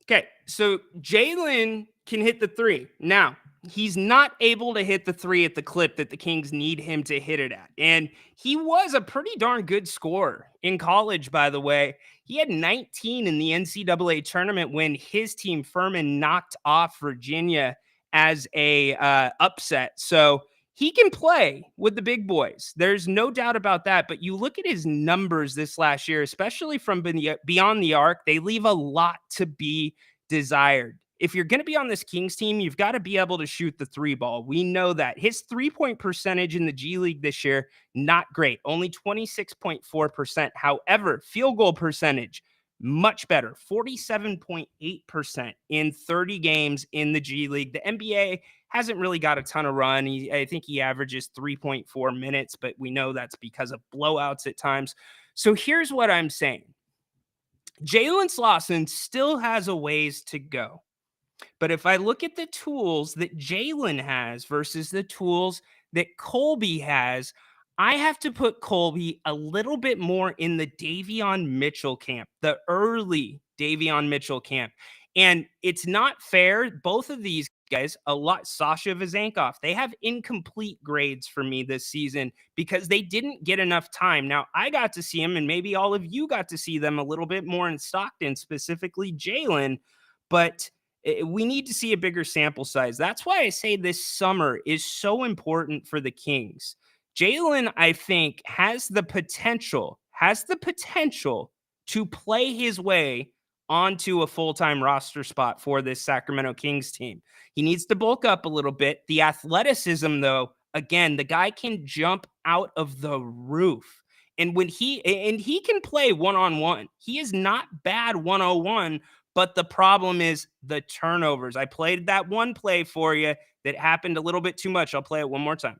Okay, so Jalen can hit the three. Now, he's not able to hit the three at the clip that the Kings need him to hit it at. And he was a pretty darn good scorer in college, by the way. He had 19 in the NCAA tournament when his team, Furman, knocked off Virginia as a upset. So he can play with the big boys. There's no doubt about that. But you look at his numbers this last year, especially from beyond the arc, they leave a lot to be desired. If you're going to be on this Kings team, you've got to be able to shoot the three ball. We know that. His 3-point percentage in the G League this year, not great, only 26.4%. However, field goal percentage, much better, 47.8% in 30 games in the G League. The NBA hasn't really got a ton of run. I think he averages 3.4 minutes, but we know that's because of blowouts at times. So here's what I'm saying. Jalen Slauson still has a ways to go. But if I look at the tools that Jalen has versus the tools that Colby has, I have to put Colby a little bit more in the Davion Mitchell camp, the early Davion Mitchell camp. And it's not fair. Both of these guys, Sasha Vezenkov, they have incomplete grades for me this season because they didn't get enough time. Now, I got to see them, and maybe all of you got to see them a little bit more in Stockton, specifically Jalen, but we need to see a bigger sample size. That's why I say this summer is so important for the Kings. Jalen, I think, has the potential to play his way onto a full-time roster spot for this Sacramento Kings team. He needs to bulk up a little bit. The athleticism, though, again, the guy can jump out of the roof. And when he can play one-on-one. He is not bad 101, but the problem is the turnovers. I played that one play for you that happened a little bit too much. I'll play it one more time.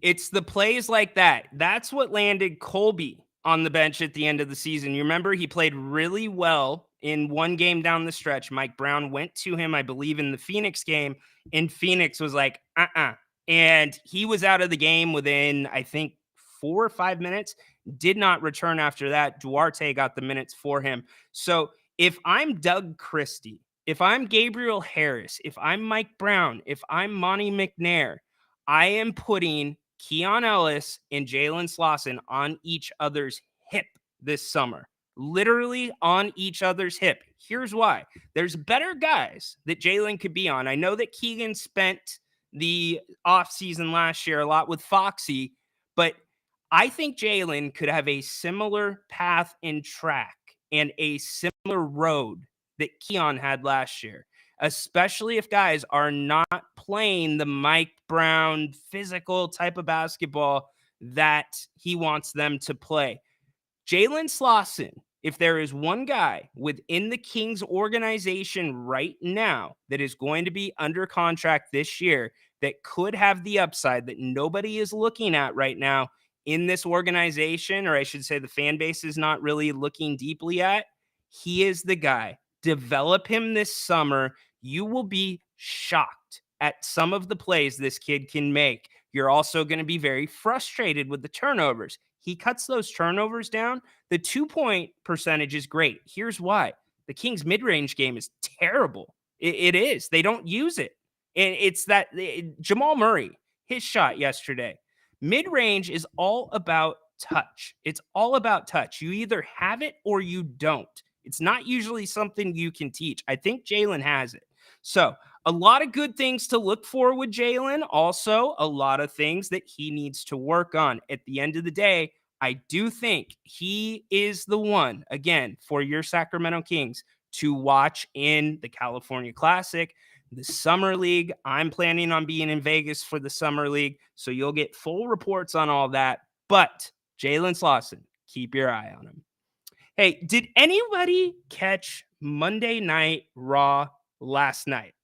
It's the plays like that. That's what landed Colby on the bench at the end of the season. You remember he played really well in one game down the stretch. Mike Brown went to him, I believe, in the Phoenix game, and Phoenix was like, And he was out of the game within, I think, 4 or 5 minutes, did not return after that. Duarte got the minutes for him. So if I'm Doug Christie, if I'm Gabriel Harris, if I'm Mike Brown, if I'm Monty McNair, I am putting Keon Ellis and Jalen Slauson on each other's hip this summer. Literally on each other's hip. Here's why. There's better guys that Jalen could be on. I know that Keegan spent the offseason last year a lot with Foxy, but I think Jalen could have a similar path and track and a similar road that Keon had last year, especially if guys are not playing the Mike Brown physical type of basketball that he wants them to play. Jalen Slauson, if there is one guy within the Kings organization right now that is going to be under contract this year that could have the upside that nobody is looking at right now in this organization, or I should say the fan base is not really looking deeply at, he is the guy. Develop him this summer. You will be shocked at some of the plays this kid can make. You're also going to be very frustrated with the turnovers. He cuts those turnovers down. The 2-point percentage is great. Here's why. The Kings mid-range game is terrible. It is. They don't use it. And it's that Jamal Murray, his shot yesterday. Mid-range is all about touch. It's all about touch. You either have it or you don't. It's not usually something you can teach. I think Jalen has it. So a lot of good things to look for with Jalen. Also, a lot of things that he needs to work on. At the end of the day, I do think he is the one, again, for your Sacramento Kings to watch in the California Classic. the Summer League. I'm planning on being in Vegas for the Summer League, so you'll get full reports on all that. But Jalen Slauson, keep your eye on him. Hey, did anybody catch Monday Night Raw last night?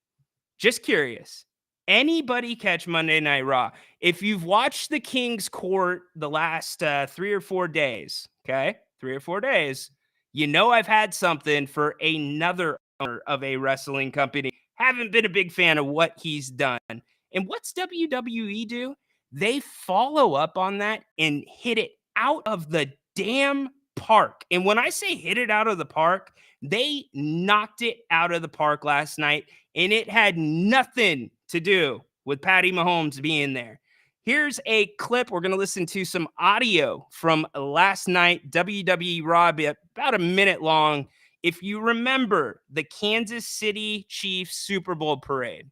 Just curious. Anybody catch Monday Night Raw? If you've watched the King's Court the last 3 or 4 days, okay, 3 or 4 days, you know I've had something for another owner of a wrestling company. Haven't been a big fan of what he's done. And what's WWE do? They follow up on that and hit it out of the damn park. And when I say hit it out of the park, they knocked it out of the park last night, and it had nothing to do with Patty Mahomes being there. Here's a clip. We're going to listen to some audio from last night, WWE Raw, about a minute long. If you remember, the Kansas City Chiefs Super Bowl parade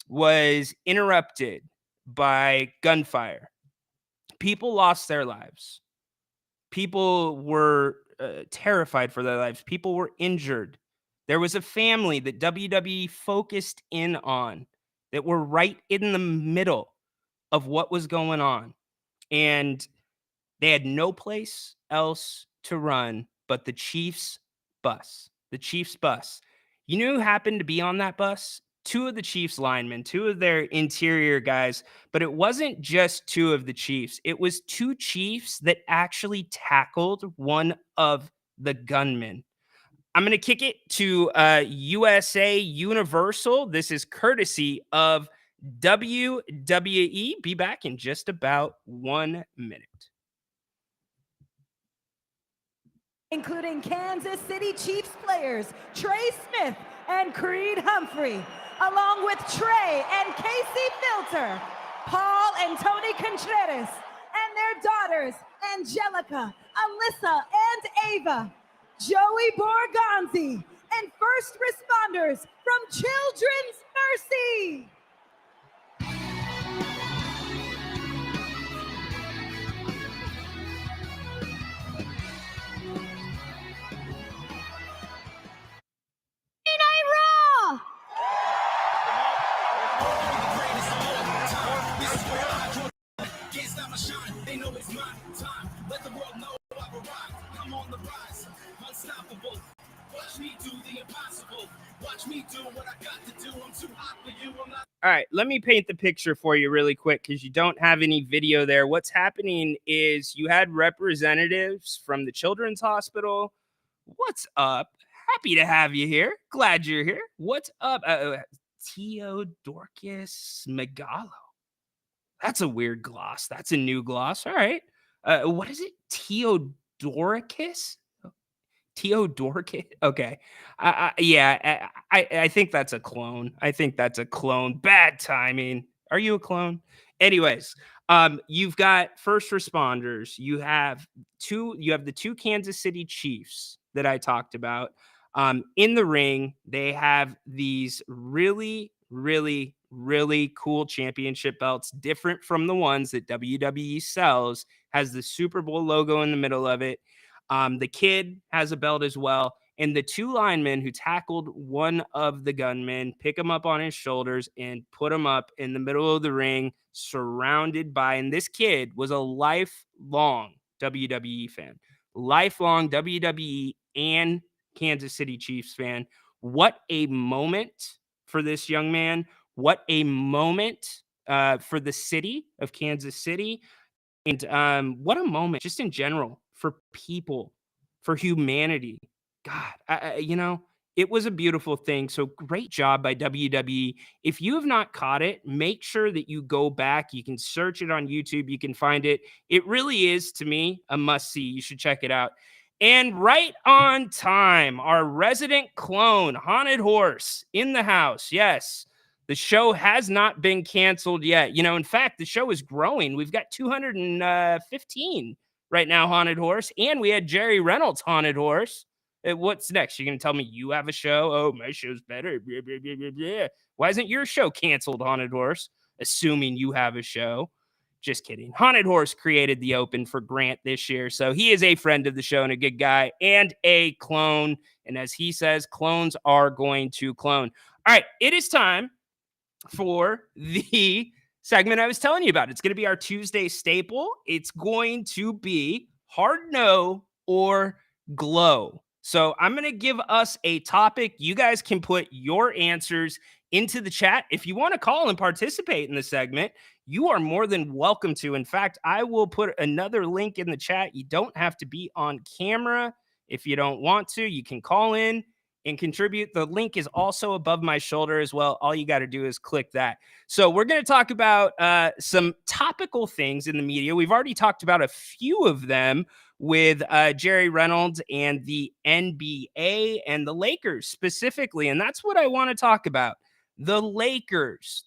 was interrupted by gunfire. People lost their lives. People were terrified for their lives. People were injured. There was a family that WWE focused in on that were right in the middle of what was going on. And they had no place else to run but the Chiefs bus. The Chiefs bus. You know who happened to be on that bus? 2 of the Chiefs linemen, 2 of their interior guys, but it wasn't just 2 of the Chiefs. It was 2 Chiefs that actually tackled one of the gunmen. I'm going to kick it to USA Universal. This is courtesy of WWE. Be back in just about 1 minute. Including Kansas City Chiefs players Trey Smith and Creed Humphrey, along with Trey and Casey Filter, Paul and Tony Contreras, and their daughters Angelica, Alyssa, and Ava, Joey Borgonzi, and first responders from Children's Mercy. All right, let me paint the picture for you really quick because you don't have any video there. What's happening is you had representatives from the Children's Hospital. What's up? Happy to have you here. Glad you're here. What's up? Theodorcus Megalo. That's a weird gloss. That's a new gloss. All right. What is it? Theodoricus? Theodorcus? Okay. Yeah, I think that's a clone. I think that's a clone. Bad timing. Are you a clone? Anyways, you've got first responders. You have the 2 Kansas City Chiefs that I talked about. In the ring, they have these really, really, really cool championship belts, different from the ones that WWE sells, has the Super Bowl logo in the middle of it. The kid has a belt as well. And the 2 linemen who tackled one of the gunmen pick him up on his shoulders and put him up in the middle of the ring, surrounded by, and this kid was a lifelong WWE fan, lifelong WWE and Kansas City Chiefs fan. What a moment for this young man. What a moment for the city of Kansas City. And what a moment just in general for people, for humanity. God, it was a beautiful thing. So great job by WWE. If you have not caught it, make sure that you go back. You can search it on YouTube. You can find it. It really is, to me, a must-see. You should check it out. And right on time, our resident clone, Haunted Horse, in the house. Yes, the show has not been canceled yet. In fact, the show is growing. We've got 215 right now, Haunted Horse. And we had Jerry Reynolds, Haunted Horse. What's next? You're going to tell me you have a show? Oh, my show's better. Blah, blah, blah, blah, blah. Why isn't your show canceled, Haunted Horse? Assuming you have a show. Just kidding. Haunted Horse created the Open for Grant this year. So he is a friend of the show and a good guy and a clone. And as he says, clones are going to clone. All right, it is time for the segment I was telling you about. It's going to be our Tuesday staple. It's going to be hard no or glow. So I'm going to give us a topic. You guys can put your answers into the chat. If you want to call and participate in the segment, you are more than welcome to. In fact, I will put another link in the chat. You don't have to be on camera. If you don't want to, you can call in and contribute. The link is also above my shoulder as well. All you got to do is click that. So we're going to talk about some topical things in the media. We've already talked about a few of them with Jerry Reynolds and the NBA and the Lakers specifically. And that's what I want to talk about. The Lakers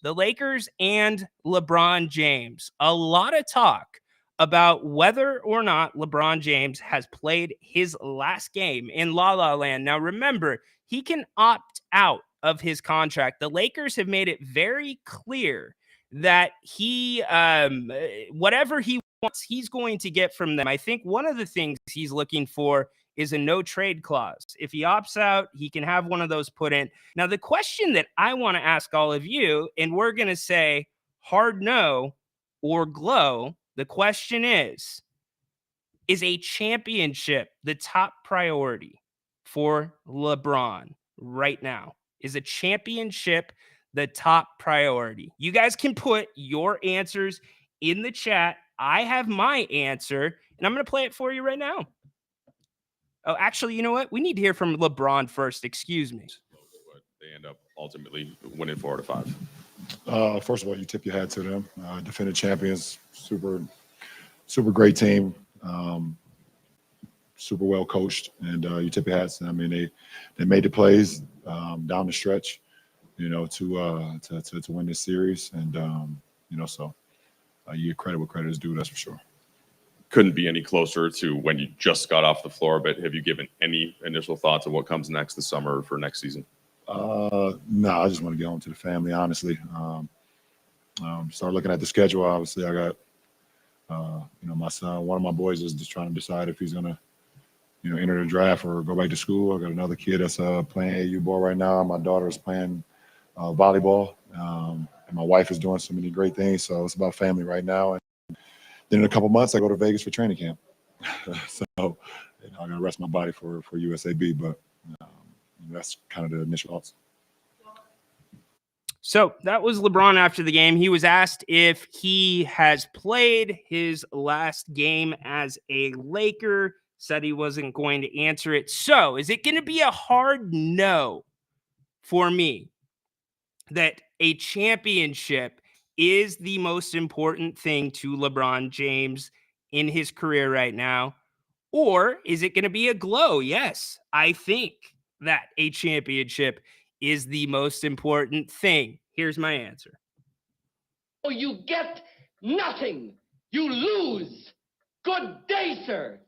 and LeBron James. A lot of talk about whether or not LeBron James has played his last game in La La Land. Now, remember, he can opt out of his contract. The Lakers have made it very clear that he, whatever he wants, he's going to get from them. I think one of the things he's looking for is a no trade clause. If he opts out, he can have one of those put in. Now, the question that I want to ask all of you, and we're going to say hard no or glow. The question is a championship the top priority for LeBron right now? Is a championship the top priority? You guys can put your answers in the chat. I have my answer, and I'm going to play it for you right now. Oh, actually, you know what? We need to hear from LeBron first. Excuse me. But they end up ultimately winning 4-5. First of all, you tip your hat to them. Defending champions, super great team, super well coached, and you tip your hats. I mean, they made the plays down the stretch, to win this series, and so you get credit where credit is due. That's for sure. Couldn't be any closer to when you just got off the floor, but have you given any initial thoughts of what comes next this summer for next season? No, I just want to get home to the family, honestly. Start looking at the schedule. Obviously, I got, my son, one of my boys is just trying to decide if he's going to, enter the draft or go back to school. I got another kid that's playing AU ball right now. My daughter is playing volleyball. And my wife is doing so many great things. So it's about family right now. And then in a couple months, I go to Vegas for training camp. So I got to rest my body for USAB, but that's kind of the initial thoughts. So that was LeBron after the game. He was asked if he has played his last game as a Laker, said he wasn't going to answer it. So is it going to be a hard no for me that a championship is the most important thing to LeBron James in his career right now? Or is it going to be a glow? Yes, I think that a championship is the most important thing. Here's my answer. Oh, you get nothing. You lose. Good day, sir.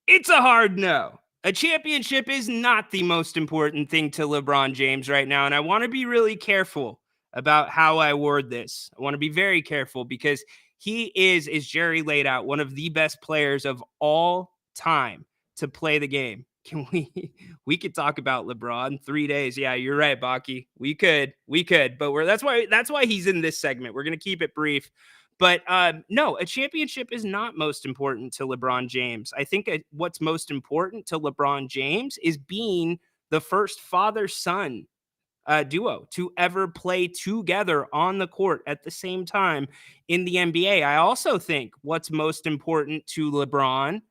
It's a hard no. A championship is not the most important thing to LeBron James right now. And I want to be really careful about how I word this. I want to be very careful because he is, as Jerry laid out, one of the best players of all time to play the game. Can we could talk about LeBron 3 days. Yeah, you're right, Baki. We could, but that's why he's in this segment. We're going to keep it brief. But no, a championship is not most important to LeBron James. I think what's most important to LeBron James is being the first father-son duo to ever play together on the court at the same time in the NBA. I also think what's most important to LeBron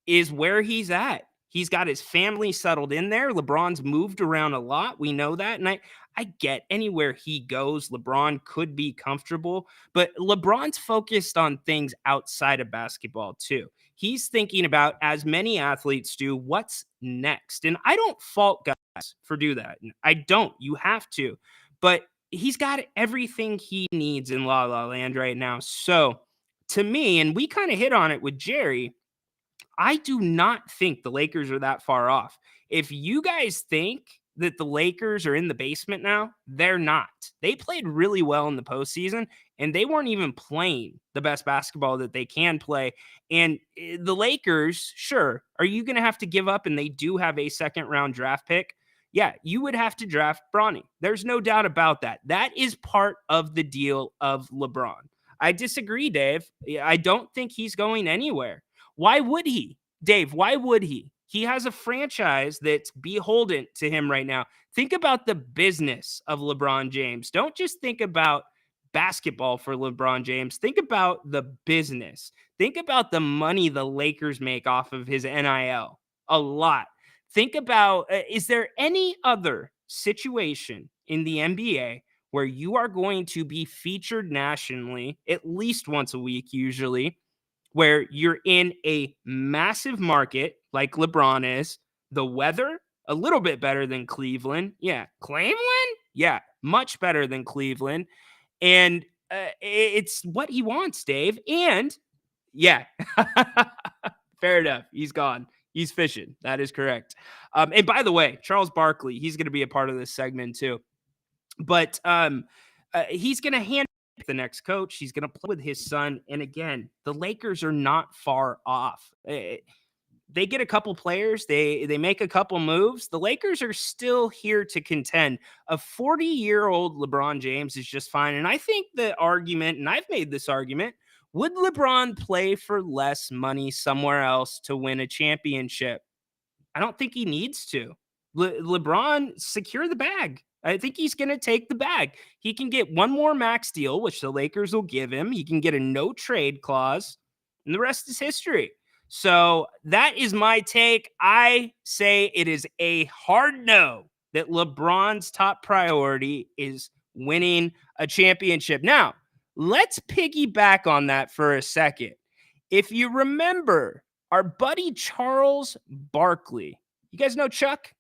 is where he's at. He's got his family settled in there. LeBron's moved around a lot. We know that. And I get anywhere he goes, LeBron could be comfortable, but LeBron's focused on things outside of basketball too. He's thinking about, as many athletes do, what's next. And I don't fault guys for do that. I don't. You have to. But he's got everything he needs in La La Land right now. So to me, and we kind of hit on it with Jerry, I do not think the Lakers are that far off. If you guys think that the Lakers are in the basement now, they're not. They played really well in the postseason, and they weren't even playing the best basketball that they can play. And the Lakers, sure, are you going to have to give up? And they do have a second-round draft pick. yeah, you would have to draft Bronny. There's no doubt about that. That is part of the deal of LeBron. I disagree, Dave. I don't think he's going anywhere. Why would he? Dave, why would he? He has a franchise that's beholden to him right now. Think about the business of LeBron James. Don't just think about basketball for LeBron James. Think about the business. Think about the money the Lakers make off of his NIL. A lot. Think about, is there any other situation in the NBA where you are going to be featured nationally at least once a week, usually, where you're in a massive market like LeBron is, the weather, a little bit better than Cleveland. Yeah. Cleveland? Yeah. Much better than Cleveland. And it's what he wants, Dave. And yeah, fair enough. He's gone. He's fishing. That is correct. And by the way, Charles Barkley, he's going to be a part of this segment too. But he's going to hand the next coach. He's going to play with his son. And again, the Lakers are not far off. They get a couple players. They make a couple moves. The Lakers are still here to contend. A 40-year-old LeBron James is just fine. And I think the argument, and I've made this argument, would LeBron play for less money somewhere else to win a championship? I don't think he needs to. LeBron, secure the bag. I think he's going to take the bag. He can get one more max deal, which the Lakers will give him. He can get a no trade clause, and the rest is history. So that is my take. I say it is a hard no that LeBron's top priority is winning a championship. Now, let's piggyback on that for a second. If you remember, our buddy Charles Barkley, you guys know Chuck?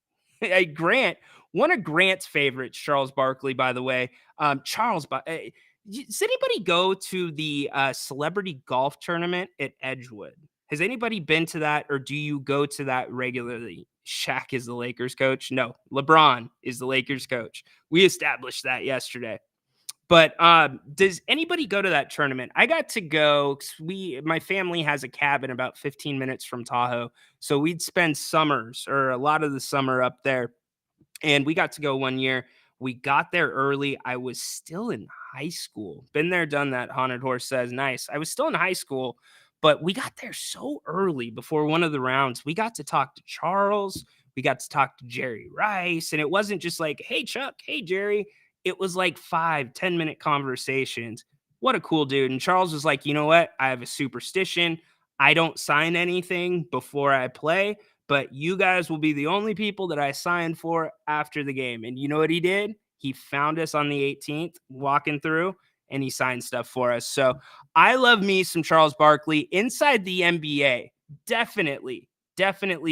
Grant, one of Grant's favorites, Charles Barkley, by the way. Does anybody go to the celebrity golf tournament at Edgewood? Has anybody been to that, or do you go to that regularly? Shaq is the Lakers coach. No, LeBron is the Lakers coach. We established that yesterday. But does anybody go to that tournament? I got to go. My family has a cabin about 15 minutes from Tahoe. So we'd spend summers, or a lot of the summer, up there. And we got to go one year. We got there early. I was still in high school. Been there, done that, Haunted Horse says. Nice. I was still in high school, but we got there so early before one of the rounds. We got to talk to Charles. We got to talk to Jerry Rice. And it wasn't just like, hey, Chuck, hey, Jerry. It was like 5-10 minute conversations. What a cool dude. And Charles was like, you know what? I have a superstition. I don't sign anything before I play, but you guys will be the only people that I sign for after the game. And you know what he did? He found us on the 18th walking through, and he signed stuff for us. So I love me some Charles Barkley inside the NBA. Definitely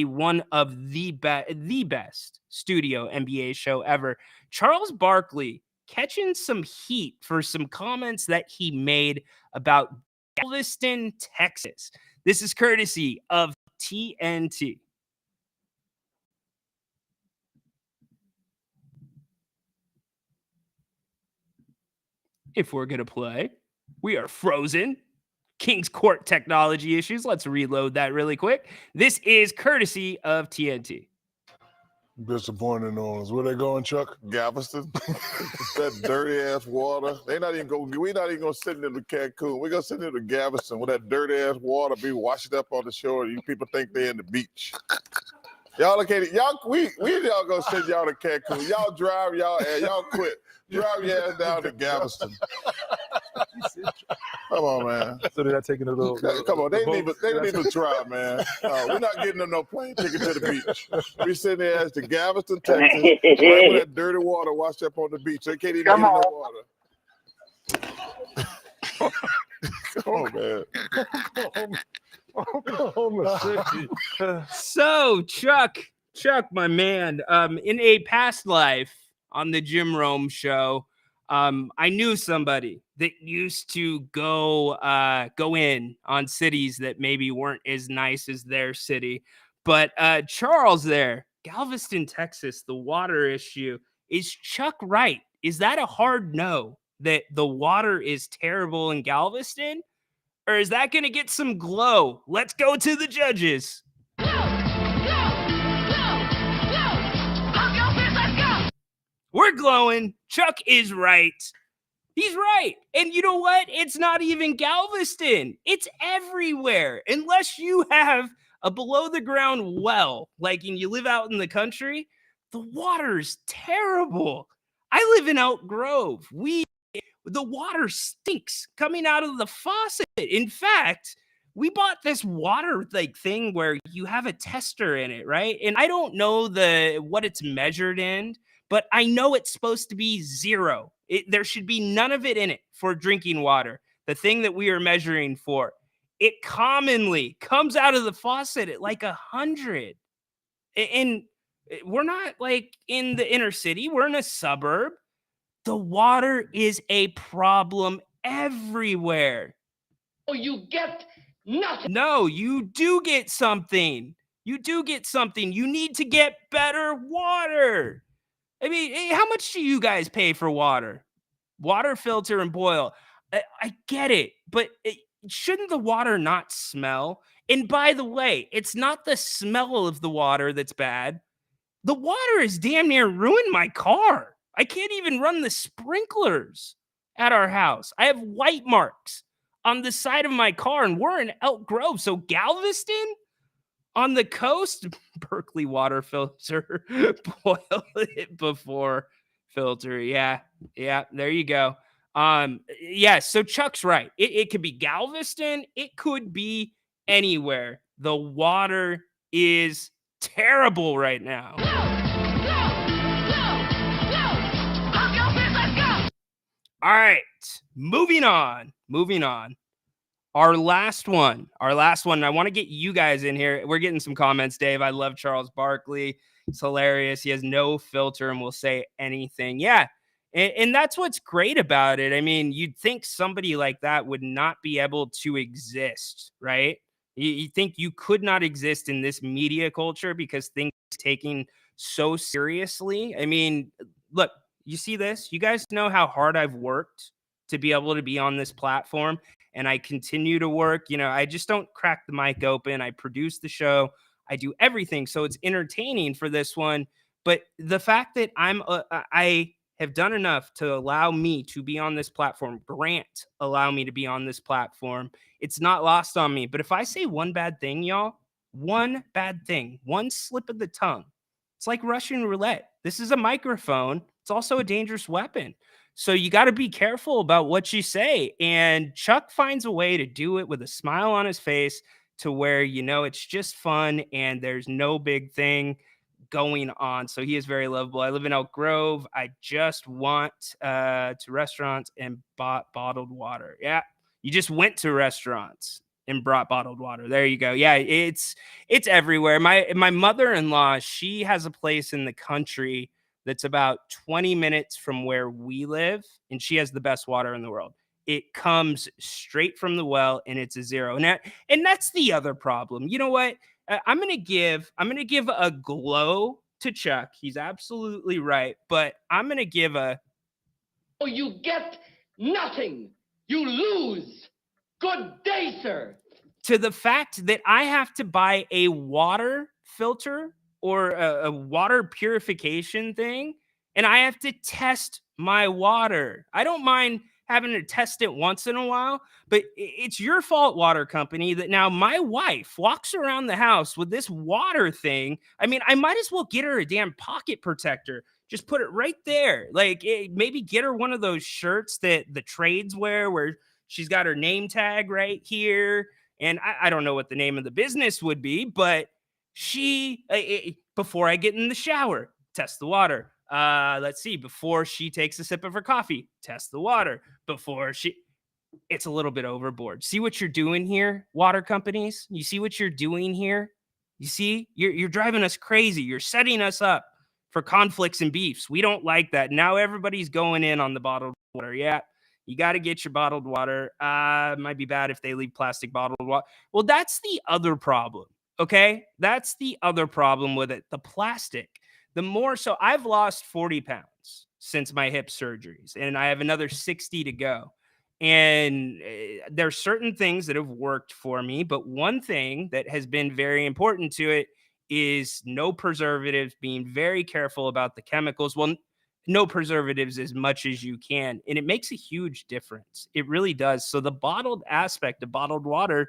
one of the best studio NBA show ever. Charles Barkley catching some heat for some comments that he made about Galveston, Texas. This is courtesy of TNT. If we're going to play, we are frozen. King's Court technology issues. Let's reload that really quick. This is courtesy of TNT. Disappointing on us. Where they going, Chuck? Galveston. That dirty ass water. We're not even gonna send them to Cancun. We're gonna send them to Galveston with that dirty ass water be washed up on the shore. You people think they're in the beach. Y'all we gonna send y'all to Cancun. Y'all drive y'all quit. Drive your ass down to Galveston. Come on, man. So they're not taking a little. Come on, they need to try, man. We're not getting them no plane ticket to the beach. We send their ass to Galveston, Texas, right with that dirty water washed up on the beach. They can't even get no water. Come on, man. So, Chuck, my man, in a past life on the Jim Rome show, I knew somebody that used to go in on cities that maybe weren't as nice as their city. But Charles there, Galveston, Texas, the water issue. Is Chuck right? Is that a hard no, that the water is terrible in Galveston? Or is that going to get some glow? Let's go to the judges. Go! Go! Go! Go! We're glowing. Chuck is right. He's right. And you know what? It's not even Galveston. It's everywhere. Unless you have a below the ground well, like and you live out in the country, the water's terrible. I live in Elk Grove. The water stinks coming out of the faucet. In fact, we bought this water like thing where you have a tester in it, right? And I don't know what it's measured in, but I know it's supposed to be 0. There should be none of it in it for drinking water. The thing that we are measuring for, it commonly comes out of the faucet at like 100. And we're not like in the inner city. We're in a suburb. The water is a problem everywhere. Oh, you get nothing. No, you do get something. You do get something. You need to get better water. I mean, how much do you guys pay for water? Water filter and boil. I get it, but shouldn't the water not smell? And by the way, it's not the smell of the water that's bad. The water has damn near ruined my car. I can't even run the sprinklers at our house. I have white marks on the side of my car, and we're in Elk Grove. So Galveston on the coast, Berkeley water filter, boil it before filter. Yeah, there you go. So Chuck's right. It could be Galveston. It could be anywhere. The water is terrible right now. All right, moving on. Our last one. I want to get you guys in here. We're getting some comments, Dave. I love Charles Barkley. It's hilarious. He has no filter and will say anything. Yeah, and that's what's great about it. I mean, you'd think somebody like that would not be able to exist, right? You think you could not exist in this media culture because things are taken so seriously. I mean, look, you see this? You guys know how hard I've worked to be able to be on this platform, and I continue to work. You know, I just don't crack the mic open. I produce the show. I do everything, so it's entertaining for this one. But the fact that I have done enough to allow me to be on this platform, Grant allow me to be on this platform, it's not lost on me. But if I say one bad thing, y'all, one bad thing, one slip of the tongue, it's like Russian roulette. This is a microphone. It's also a dangerous weapon. So you got to be careful about what you say. And Chuck finds a way to do it with a smile on his face to where, you know, it's just fun and there's no big thing going on. So he is very lovable. I live in Elk Grove. I just went to restaurants and bought bottled water. Yeah, you just went to restaurants and brought bottled water. There you go. Yeah, it's everywhere. My mother-in-law, she has a place in the country that's about 20 minutes from where we live, and she has the best water in the world. It comes straight from the well, and it's a 0. And that's the other problem. You know what? I'm gonna give a glow to Chuck. He's absolutely right, but I'm gonna give a. Oh, you get nothing. You lose. Good day, sir. To the fact that I have to buy a water filter or a water purification thing, and I have to test my water. I don't mind having to test it once in a while, but it's your fault, water company, that now my wife walks around the house with this water thing. I mean, I might as well get her a damn pocket protector. Just put it right there. Like, maybe get her one of those shirts that the trades wear where she's got her name tag right here. And I don't know what the name of the business would be, but she, before I get in the shower, test the water. Let's see, before she takes a sip of her coffee, test the water. It's a little bit overboard. See what you're doing here, water companies? You see what you're doing here? You see, you're driving us crazy. You're setting us up for conflicts and beefs. We don't like that. Now everybody's going in on the bottled water. Yeah, you got to get your bottled water. It might be bad if they leave plastic bottled water. Well, that's the other problem. Okay, that's the other problem with it. The plastic. The more so, I've lost 40 pounds since my hip surgeries, and I have another 60 to go. And there's certain things that have worked for me, but one thing that has been very important to it is no preservatives, being very careful about the chemicals. Well, no preservatives as much as you can. And it makes a huge difference. It really does. So the bottled aspect of bottled water,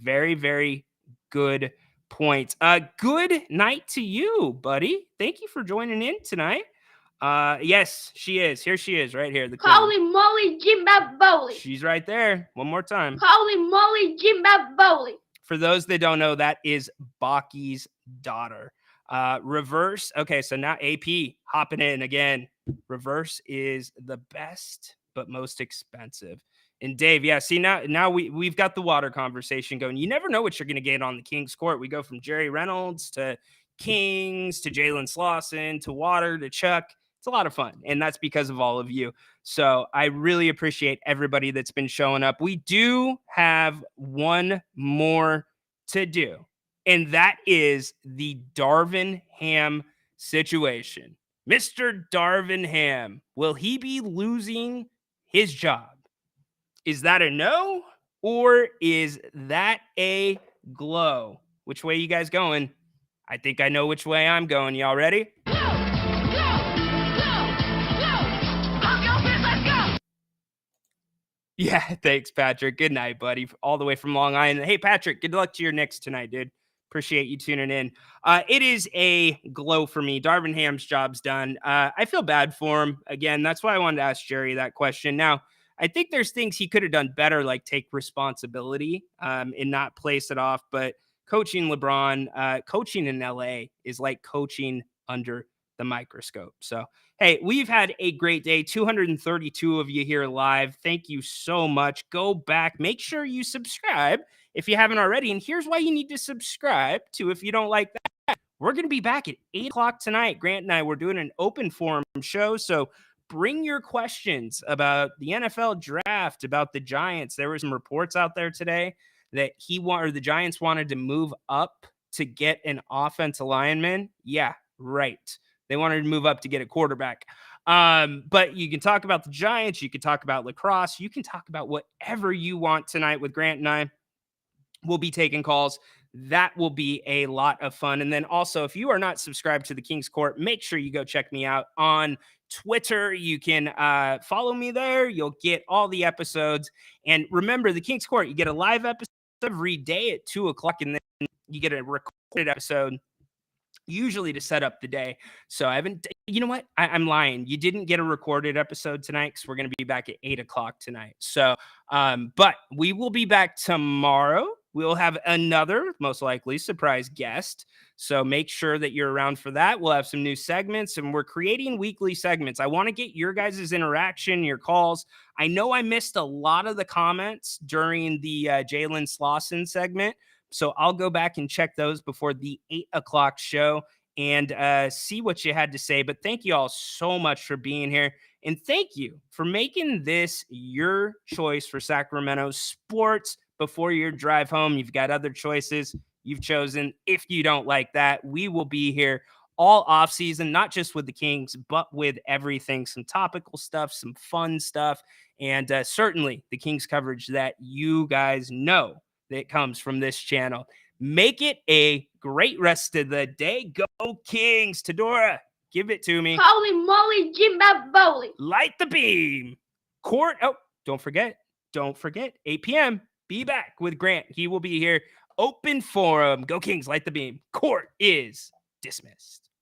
very, very good point. Good night to you, buddy. Thank you for joining in tonight. Yes, she is. Here she is, right here. The queen. Holy moly, Jimbaboli. She's right there. One more time. Holy moly, Jimbaboli. For those that don't know, that is Baki's daughter. Reverse. Okay, so now AP hopping in again. Reverse is the best, but most expensive. And Dave, yeah, see now we've got the water conversation going. You never know what you're going to get on the Kings Court. We go from Jerry Reynolds to Kings to Jalen Slauson to water to Chuck. It's a lot of fun, and that's because of all of you. So I really appreciate everybody that's been showing up. We do have one more to do, and that is the Darvin Ham situation. Mr. Darvin Ham, will he be losing his job? Is that a no, or is that a glow? Which way you guys going? I think I know which way I'm going. Y'all ready? Yeah, thanks, Patrick. Good night, buddy. All the way from Long Island. Hey, Patrick, good luck to your Knicks tonight, dude. Appreciate you tuning in. It is a glow for me. Darvin Ham's job's done. I feel bad for him. Again, that's why I wanted to ask Jerry that question. Now, I think there's things he could have done better, like take responsibility and not place it off. But coaching LeBron, coaching in LA is like coaching under the microscope. So, hey, we've had a great day. 232 of you here live. Thank you so much. Go back. Make sure you subscribe if you haven't already. And here's why you need to subscribe to if you don't like that. We're going to be back at 8 o'clock tonight. Grant and I, we're doing an open forum show. So bring your questions about the NFL draft, about the Giants. There were some reports out there today that the Giants wanted to move up to get an offensive lineman. Yeah, right. They wanted to move up to get a quarterback. But you can talk about the Giants. You can talk about lacrosse. You can talk about whatever you want tonight with Grant and I. We'll be taking calls. That will be a lot of fun. And then also, if you are not subscribed to the Kings Court, make sure you go check me out on Twitter. You can follow me there. You'll get all the episodes. And remember, the Kings Court, you get a live episode every day at 2 o'clock, and then you get a recorded episode usually to set up the day. So I haven't, you know what? I'm lying. You didn't get a recorded episode tonight because we're going to be back at 8 o'clock tonight. So, but we will be back tomorrow. We'll have another, most likely, surprise guest. So make sure that you're around for that. We'll have some new segments, and we're creating weekly segments. I want to get your guys' interaction, your calls. I know I missed a lot of the comments during the Jalen Slauson segment. So I'll go back and check those before the 8 o'clock show and see what you had to say. But thank you all so much for being here. And thank you for making this your choice for Sacramento sports before your drive home. You've got other choices you've chosen. If you don't like that, we will be here all off season, not just with the Kings, but with everything, some topical stuff, some fun stuff, and certainly the Kings coverage that you guys know that comes from this channel. Make it a great rest of the day. Go Kings. Tadora, give it to me. Holy moly, Jimbaboli. Light the beam. Court. Oh, don't forget, 8 p.m. Be back with Grant. He will be here. Open forum. Go Kings. Light the beam. Court is dismissed.